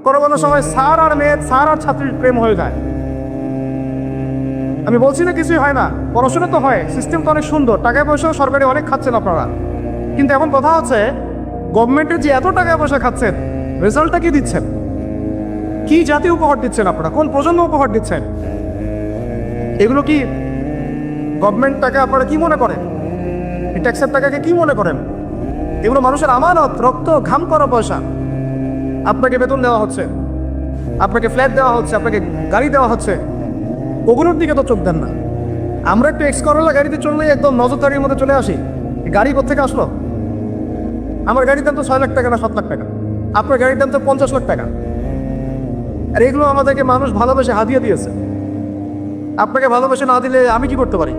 কোনো সময় স্যার আর ছাত্রীর প্রেম হয়ে যায়। আমি বলছি না কিছুই হয় না, পড়াশোনা তো হয়, সিস্টেম তো অনেক সুন্দর, টাকা পয়সা সরকারি অনেক খাচ্ছেন আপনারা। কিন্তু এখন কথা হচ্ছে গভর্নমেন্টের যে এত টাকা পয়সা খাচ্ছেন, রেজাল্টটা কি দিচ্ছেন? কি জাতীয় উপহার দিচ্ছেন আপনারা? কোন প্রজন্ম উপহার দিচ্ছেন? এগুলো কি গভর্নমেন্ট টাকা আপনারা কি মনে করেন? এই ট্যাক্সের টাকাকে কি মনে করেন? এগুলো মানুষের আমানত, রক্ত ঘাম করা পয়সা। আপনাকে বেতন দেওয়া হচ্ছে, আপনাকে ফ্ল্যাট দেওয়া হচ্ছে, আপনাকে গাড়ি দেওয়া হচ্ছে, ওগুলোর দিকে তো চোখ দেন না। আমরা একটু এক্সকরোলা গাড়িতে চললে একদম নজরদারির মধ্যে চলে আসি। গাড়ি কোথেকে আসলো? আমার গাড়ির দাম তো 6 লাখ টাকা না 7 লাখ টাকা, আপনার গাড়ির দাম তো 50 লাখ টাকা। আর এগুলো আমাদেরকে মানুষ ভালোবেসে হাদিয়ে দিয়েছে। আপনাকে ভালোবেসে না দিলে আমি কি করতে পারি?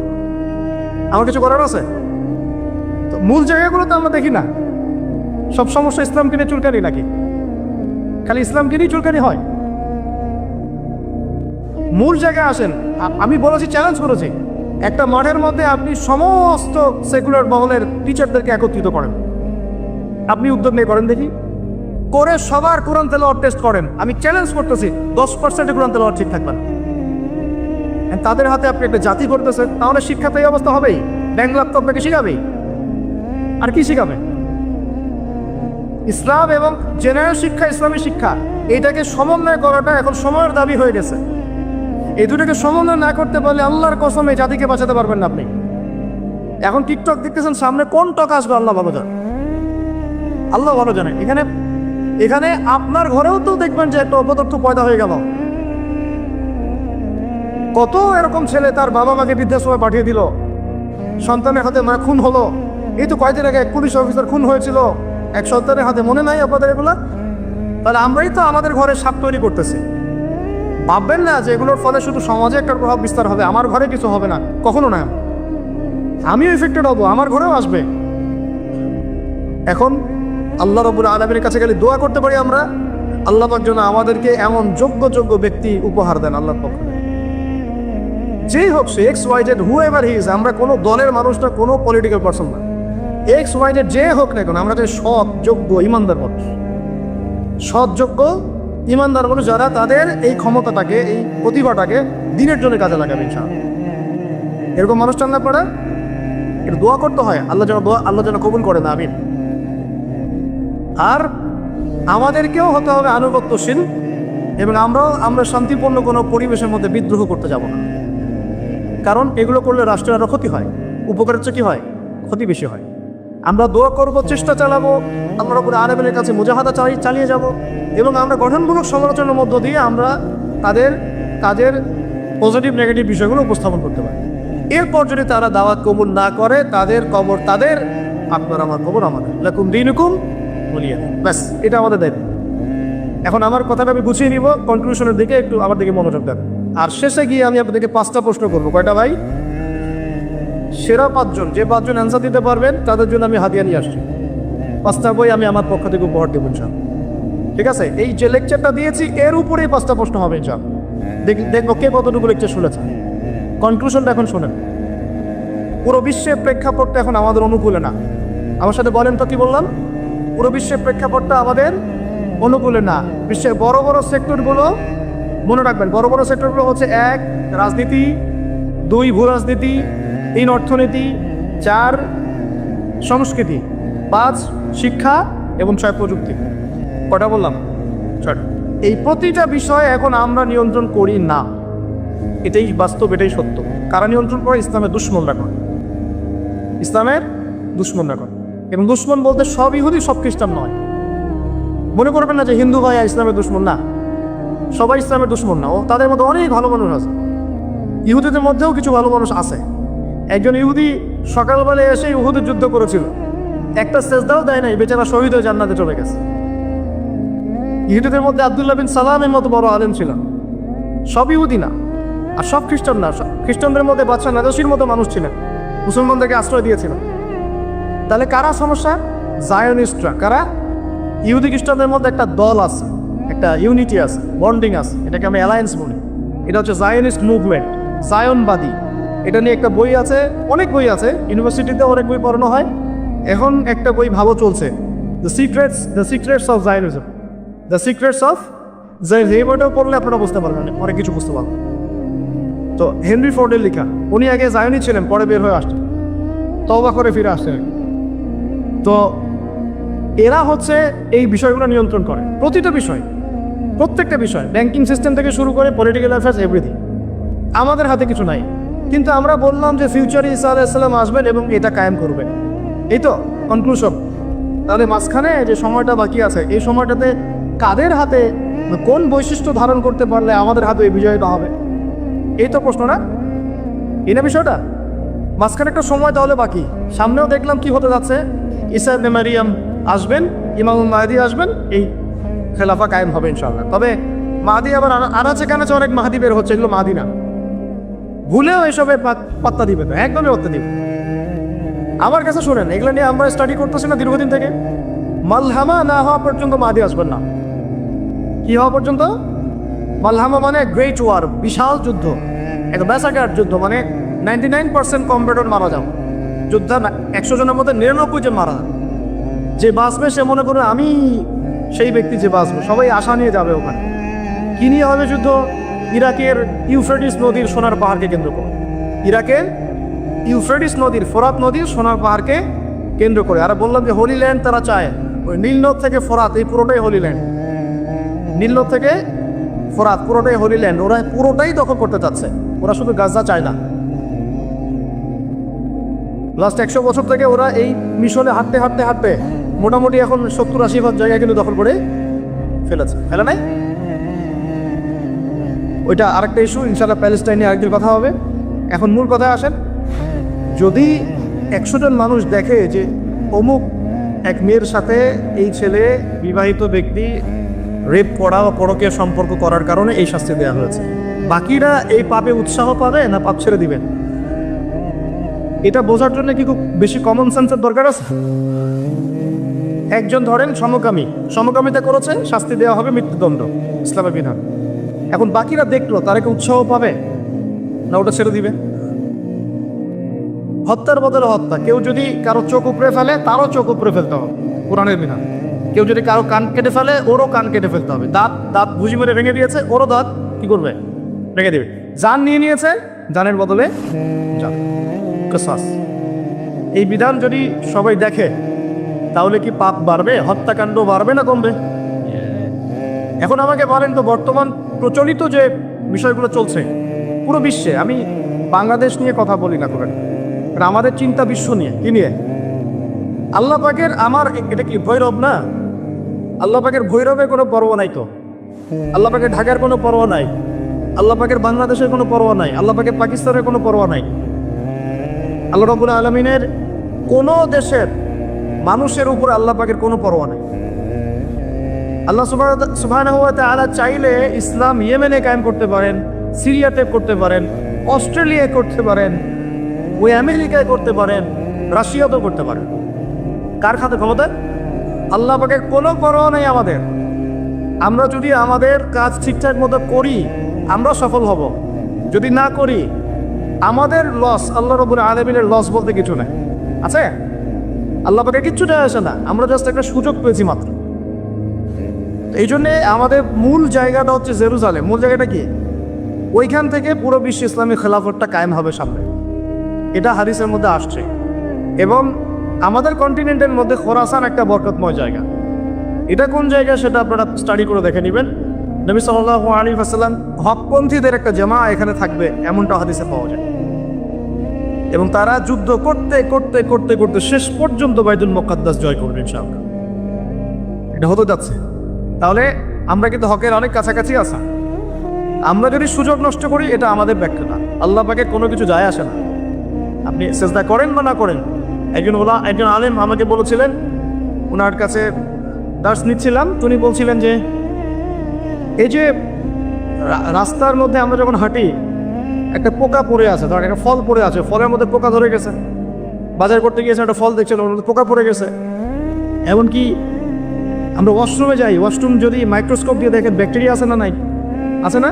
আমার কিছু করার আছে? তো মূল জায়গাগুলো তো আমরা দেখি না। সব সমস্যা ইসলামকে নিয়ে চুলকানি নাকি? খালি ইসলামকে নিয়ে চুলকানি হয়? মূল জায়গায় আসেন। আমি বলেছি, চ্যালেঞ্জ করেছি, একটা মাঠের মধ্যে আপনি সমস্ত সেকুলার মহলের টিচারদেরকে একত্রিত করেন, আপনি উদ্যোগ নিয়ে করেন দেখি, করে সবার কোরআন তেলাওয়াত টেস্ট করেন। আমি চ্যালেঞ্জ করতেছি 10% কোরআন তেলাওয়াত ঠিক থাকবে না। তাদের হাতে আপনি একটা জাতি করতেছেন, তাহলে শিক্ষা তো এই অবস্থা হবেই। ব্যাংলাপ তো আপনাকে শিখাবেই, আর কি শিখাবে? ইসলাম এবং জেনারেল শিক্ষা, ইসলামী শিক্ষা, এইটাকে সমন্বয় করাটা এখন সময়ের দাবি হয়ে গেছে। এই দুটোকে সমন্বয় না করতে পারলে আল্লাহর কসম এই জাতিকে বাঁচাতে পারবেন না আপনি। এখন টিকটক দেখতেছেন, সামনে কোন টক আসবে আল্লাহ ভালো জানে, আল্লাহ ভালো জানে। এখানে আপনার ঘরেও তো দেখবেন যে একটা অপতথ্য পয়দা হয়ে গেল। কত এরকম ছেলে তার বাবা মাকে বৃদ্ধাশ্রমে পাঠিয়ে দিল, সন্তানের হাতে মা খুন হলো। এই তো কয়েকদিন আগে এক পুলিশ অফিসার খুন হয়েছিল এক সন্তানের হাতে, মনে নাই আপনাদের এগুলা? তাহলে আমরাই তো আমাদের ঘরে সাপ তৈরি করতেছি। ভাববেন না যে এগুলোর ফলে শুধু সমাজে একটা প্রভাব বিস্তার হবে, আমার ঘরে কিছু হবে না, কখনো না। আমিও এফেক্টেড হবো, আমার ঘরেও আসবে। এখন আল্লাহ রাব্বুল আলামিনের কাছে গেলে দোয়া করতে পারি আমরা, আল্লাহ পাক যেন আমাদেরকে এমন যোগ্য ব্যক্তি উপহার দেন আল্লাহর পক্ষ থেকে। যেই হোক সে X Y Z, whoever he is, আমরা কোনো দলের মানুষ না, কোনো পলিটিক্যাল পার্সন না। এক্স ওয়াই জেড যে হোক না কেন, আমরা যে সৎ, যোগ্য, ইমানদার মানুষ, সৎ, যোগ্য, ইমানদার মানুষ যারা তাদের এই ক্ষমতাটাকে, এই প্রতিভাটাকে দিনের জন্য কাজে লাগাবে ইনশাআল্লাহ। এরকম মানুষ চান না আপনারা? এটা দোয়া করতে হয়, আল্লাহ যেন কবুল করে না। আমিন। আর আমাদেরকেও হতে হবে আনুগত্যশীল, এবং আমরা শান্তিপূর্ণ কোনো পরিবেশের মধ্যে বিদ্রোহ করতে যাব না। কারণ এগুলো করলে রাষ্ট্রের আরও ক্ষতি হয়, উপকারের চেয়ে কী হয়, ক্ষতি বেশি হয়। আমরা দোয়া করব, চেষ্টা চালাবো, আমরা রাব্বুল আলামিনের কাছে মুজাহাদা চালিয়ে যাব, এবং আমরা গঠনমূলক সমালোচনার মধ্য দিয়ে আমরা তাদের কাজের পজিটিভ নেগেটিভ বিষয়গুলো উপস্থাপন করতে পারি। এরপর যদি তারা দাওয়াত কবুল না করে, তাদের কবর তাদের, আপনার আমার কবর আমাদের, লাকুম দীনুকুম ওয়ালিয়া দীন। ব্যাস, এটা আমাদের দায়িত্ব। এখন আমার কথাটা আমি গুছিয়ে নিব, কনক্লুশনের দিকে একটু আমার দিকে মনোযোগ দেন। আর শেষে গিয়ে আমি আপনাদেরকে 5টা প্রশ্ন করবো। কয়টা ভাই? সেরা 5 জন, যে 5 জন অ্যান্সার দিতে পারবেন তাদের জন্য আমি হাদিয়া নিয়ে আসছি। 5টা বই আমি আমার পক্ষ থেকে উপহার দেবো ইনশাআল্লাহ। ঠিক আছে? এই যে লেকচারটা দিয়েছি এর উপরেই 5টা প্রশ্ন হবে ইনশাআল্লাহ। দেখবো কে কতটুকু লেকচার শুনেছে। কনক্লুশনটা এখন শোনেন। পুরো বিশ্বের প্রেক্ষাপটটা এখন আমাদের অনুকূলে না। আমার সাথে বলেন তো, কি বললাম? পুরো বিশ্বের প্রেক্ষাপটটা আমাদের অনুকূলে না। বিশ্বের বড় বড় সেক্টরগুলো মনে রাখবেন, বড় বড় সেক্টরগুলো হচ্ছে 1 রাজনীতি, 2 ভূ রাজনীতি, 3 অর্থনীতি, 4 সংস্কৃতি, 5 শিক্ষা এবং 6 প্রযুক্তি। কটা বললাম? 6। এই প্রতিটা বিষয়ে এখন আমরা নিয়ন্ত্রণ করি না, এটাই বাস্তব, এটাই সত্য। কারা নিয়ন্ত্রণ করে? ইসলামের দুশ্মনরা করে, ইসলামের দুশ্মনরা করে। এবং দুশ্মন বলতে সব ইহুদি, সব খ্রিস্টান নয়। মনে করবেন না যে হিন্দু ভাই ইসলামের দুশ্মন, না, সবাই ইসলামের দুশ্মন না। ও তাদের মধ্যে অনেক ভালো মানুষ আছে, ইহুদিদের মধ্যেও কিছু ভালো মানুষ আছে। একজন ইহুদি সকালবেলায় এসে উহুদের যুদ্ধ করেছিল, একটা সেজদাও দেয় নাই, বেচারা শহীদ হয়ে জান্নাতে চলে গেছে। ইহুদিদের মধ্যে আব্দুল্লাহ বিন সালামের মতো বড় আলেম ছিল। সব ইহুদি না, আর সব খ্রিস্টান না। খ্রিস্টানদের মধ্যে বাদশা নাজাশির মতো মানুষ ছিলেন, মুসলমানদেরকে আশ্রয় দিয়েছিলেন। তাহলে কারা সমস্যা? জায়নিস্টরা। কারা? ইহুদি খ্রিস্টানদের মধ্যে একটা দল আছে, একটা ইউনিটি আছে, বন্ডিং আছে, এটাকে আমি অ্যালায়েন্স বলি। এটা হচ্ছে জায়নিস্ট মুভমেন্ট, জায়নবাদী। এটা নিয়ে একটা বই আছে, অনেক বই আছে, ইউনিভার্সিটিতে অনেক বই পড়ানো হয়। এখন একটা বই ভালো চলছে, the secrets of Zionism. The secrets of Zionism, এই বইটাও পড়লে আপনারা বুঝতে পারবেন, অনেক কিছু বুঝতে পারবেন। তো হেনরি ফোর্ডের লেখা, উনি আগে জায়নি ছিলেন, পরে বের হয়ে আসছেন, তওবা করে ফিরে আসছেন। তো এরা হচ্ছে এই বিষয়গুলো নিয়ন্ত্রণ করে, প্রতিটা বিষয়, প্রত্যেকটা বিষয়, ব্যাংকিং সিস্টেম থেকে শুরু করে পলিটিক্যাল অ্যাফেয়ার্স, এভরিথিং। আমাদের হাতে কিছু নাই, কিন্তু আমরা বললাম যে ফিউচারে ঈসা আলাইহিস সালাম আসবেন এবং এটা কায়েম করবেন। এই তো কনক্লুশন। তাহলে মাঝখানে যে সময়টা বাকি আছে, এই সময়টাতে কাদের হাতে, কোন বৈশিষ্ট্য ধারণ করতে পারলে আমাদের হাতে এই বিজয়টা হবে? এই তো প্রশ্ন, না? এই না বিষয়টা? মাঝখানে একটা সময় তাহলে বাকি। সামনেও দেখলাম কি হতে যাচ্ছে, ঈসা ইবনে মারিয়াম আসবেন, ইমাম মাহদী আসবেন, এই খেলাফা কায়েম হবে ইনশাআল্লাহ। তবে মাহদী আবার আনাচে কানাচে অনেক মাহদী বের হচ্ছে, এগুলো মাহদী না। ভুলেও এসবে পাত্তা দিবে না, একদমই পাত্তা দিবে। আমার কাছে শোনেন, এগুলো নিয়ে আমরা স্টাডি করতেছি না দীর্ঘদিন থেকে। মালহামা না হওয়া পর্যন্ত মাহদী আসবেন না। কি হওয়া পর্যন্ত? মালহামা মানে গ্রেট ওয়ার, বিশাল যুদ্ধ, একটা ব্যাসাকার যুদ্ধ, মানে 99% কম্বেটর মারা যাও যুদ্ধ, 100 জনের মধ্যে 99 জন মারা যাবে। যে বাঁচবে সে মনে করে আমি সেই ব্যক্তি যে বাঁচবে, সবাই আশা নিয়ে যাবে ওখানে। কি নিয়ে হবে যুদ্ধ? ইরাকের ইউফ্রেটিস নদীর সোনার পাহাড়কে কেন্দ্র করে, ইরাকের ইউফ্রেটিস নদীর, ফোরাত নদীর সোনার পাহাড়কে কেন্দ্র করে। আর বললাম যে হোলি ল্যান্ড তারা চায়, ওই নীলনদ থেকে ফোরাত এই পুরোটাই হোলি ল্যান্ড, নীলনদ থেকে ফোরাত পুরোটাই হোলি ল্যান্ড, ওরা পুরোটাই দখল করতে চাচ্ছে। ওরা শুধু গাজা চায় না। লাস্ট 100 বছর থেকে ওরা এই মিশনে হাঁটতে হাঁটতে হাঁটতে মোটামুটি এখন 70-80% জায়গা কিন্তু দখল করে ফেলেছে, ফেলে নাই? ওইটা আরেকটা ইস্যু, ইনশাআল্লাহ প্যালেস্টাইনে আরেকদিন কথা হবে। এখন মূল কথায় আসেন, যদি 100 জন মানুষ দেখে যে অমুক এক মেয়ের সাথে এই ছেলে বিবাহিত ব্যক্তি রেপ করা বা পরকীয়া সম্পর্ক করার কারণে এই শাস্তি দেওয়া হয়েছে, বাকিরা এই পাপে উৎসাহ পাবে না পাপ ছেড়ে দিবেন? এটা বোঝার জন্য কি খুব বেশি কমন সেন্সের দরকার আছে? একজন ধরেন সমকামিতা করেছে, শাস্তি দেওয়া হবে মৃত্যুদণ্ড, ইসলামের বিধান। এখন বাকিরা দেখলো, তারা কি উৎসাহ পাবে না ওটা ছেড়ে দিবে? হত্যার বদলে হত্যা, কেউ যদি কারো চোখ উপড়ে ফেলে তারও চোখ উপড়ে ফেলতে হবে, কোরআনের বিধান। কেউ যদি কারো কান কেটে ফেলে ওরও কান কেটে ফেলতে হবে। দাঁত ভুজি মেরে ভেঙে দিয়েছে, ওরও দাঁত কি করবে? ভেঙে দেবে। জান নিয়ে নিয়েছে, জানের বদলে জান, কিসাস। এই বিধান যদি সবাই দেখে তাহলে কি পাপ বাড়বে? হত্যাকাণ্ড বাড়বে না কমবে? এখন আমাকে বলেন তো, বর্তমান প্রচলিত যে বিষয়গুলো চলছে পুরো বিশ্বে, আমি বাংলাদেশ নিয়ে কথা বলি না করেন, আমাদের চিন্তা বিশ্ব নিয়ে, কি নিয়ে? আল্লাহ পাকের, আমার এটা কি ভৈরব না? আল্লাহ পাকের ভৈরবে কোনো পরোয়া নাই তো, আল্লাহ পাকের ঢাকার কোনো পরোয়া নাই, আল্লাহ পাকের বাংলাদেশের কোনো পরোয়া নাই, আল্লাহ পাকের পাকিস্তানের কোনো পরোয়া নাই। আল্লাহ রাব্বুল আলামিনের কোনো দেশের মানুষের উপর আল্লাহ পাকের কোনো পরোয়া নাই। আল্লাহ সুবহানাহু ওয়া তাআলা চাইলে ইসলাম ইয়েমেনে কায়েম করতে পারেন, সিরিয়াতে করতে পারেন, অস্ট্রেলিয়ায় করতে পারেন, ওই আমেরিকায় করতে পারেন, রাশিয়াতেও করতে পারেন। কার খাতে ক্ষমতা? আল্লাহ পাকের কোনো পরোয়া নেই আমাদের। আমরা যদি আমাদের কাজ ঠিকঠাক মতো করি আমরা সফল হব, যদি না করি আমাদের লস, আল্লাহ রাব্বুল আলামিনের লস বলতে কিছু নাই। আছে? আল্লাহ পাকের কিচ্ছু যায় আসে না, আমরা জাস্ট একটা সুযোগ পেয়েছি মাত্র। এই জন্যে আমাদের মূল জায়গাটা হচ্ছে জেরুজালেম। মূল জায়গাটা কি? ওইখান থেকে পুরো বিশ্ব ইসলামী খেলাফতটা কায়েম হবে সামনে, এটা হাদিসের মধ্যে আসছে। এবং আমাদের কন্টিনেন্টের মধ্যে খোরাসান একটা বরকতময় জায়গা। এটা কোন জায়গা সেটা আপনারা স্টাডি করে দেখে নেবেন। নবী সাল্লাল্লাহু আলাইহি ওয়াসাল্লাম হকপন্থীদের একটা জামা এখানে থাকবে এমনটা হাদিসে পাওয়া যায়। এবং তারা যুদ্ধ করতে করতে করতে করতে শেষ পর্যন্ত বাইতুল মুকাদ্দাস জয় করবে ইনশাআল্লাহ। এটা হতে যাচ্ছে। তাহলে আমরা কিন্তু হকের অনেক কাছাকাছি আছি। আমরা যদি সুযোগ নষ্ট করি এটা আমাদের ব্যাখ্যা না, আল্লাহ পাকে কোনো কিছু যায় আসে না। আপনি সেজদা করেন বা না করেন। একজন আলেম আমাকে বলেছিলেন, ওনার কাছে দার্স নিচ্ছিলাম, উনি বলছিলেন যে এই যে রাস্তার মধ্যে আমরা যখন হাঁটি একটা পোকা পড়ে আছে, ধরেন একটা ফল পড়ে আছে, ফলের মধ্যে পোকা ধরে গেছে, বাজার করতে গিয়েছে একটা ফল দেখছেন ওর মধ্যে পোকা পড়ে গেছে। এমনকি আমরা ওয়াশরুমে যাই, ওয়াশরুম যদি মাইক্রোস্কোপ দিয়ে দেখেন ব্যাকটেরিয়া আছে না নাই? আছে না?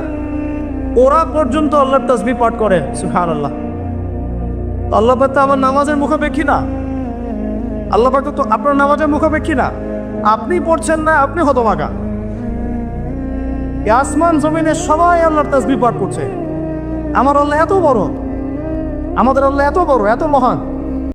ওরা পর্যন্ত আল্লাহর তাসবিহ পাঠ করে, সুবহানাল্লাহ। আল্লাহ পাক তো আমার নামাজের মুখাপেক্ষী না, আল্লাহ পাক তো আপনার নামাজের মুখাপেক্ষী না। আপনি পড়ছেন না, আপনি হতভাগা। আসমান জমিনে সবাই আল্লাহর তাসবিহ পাঠ করছে। আমার আল্লাহ এত বড়, আমাদের আল্লাহ এত বড়, এত মহান,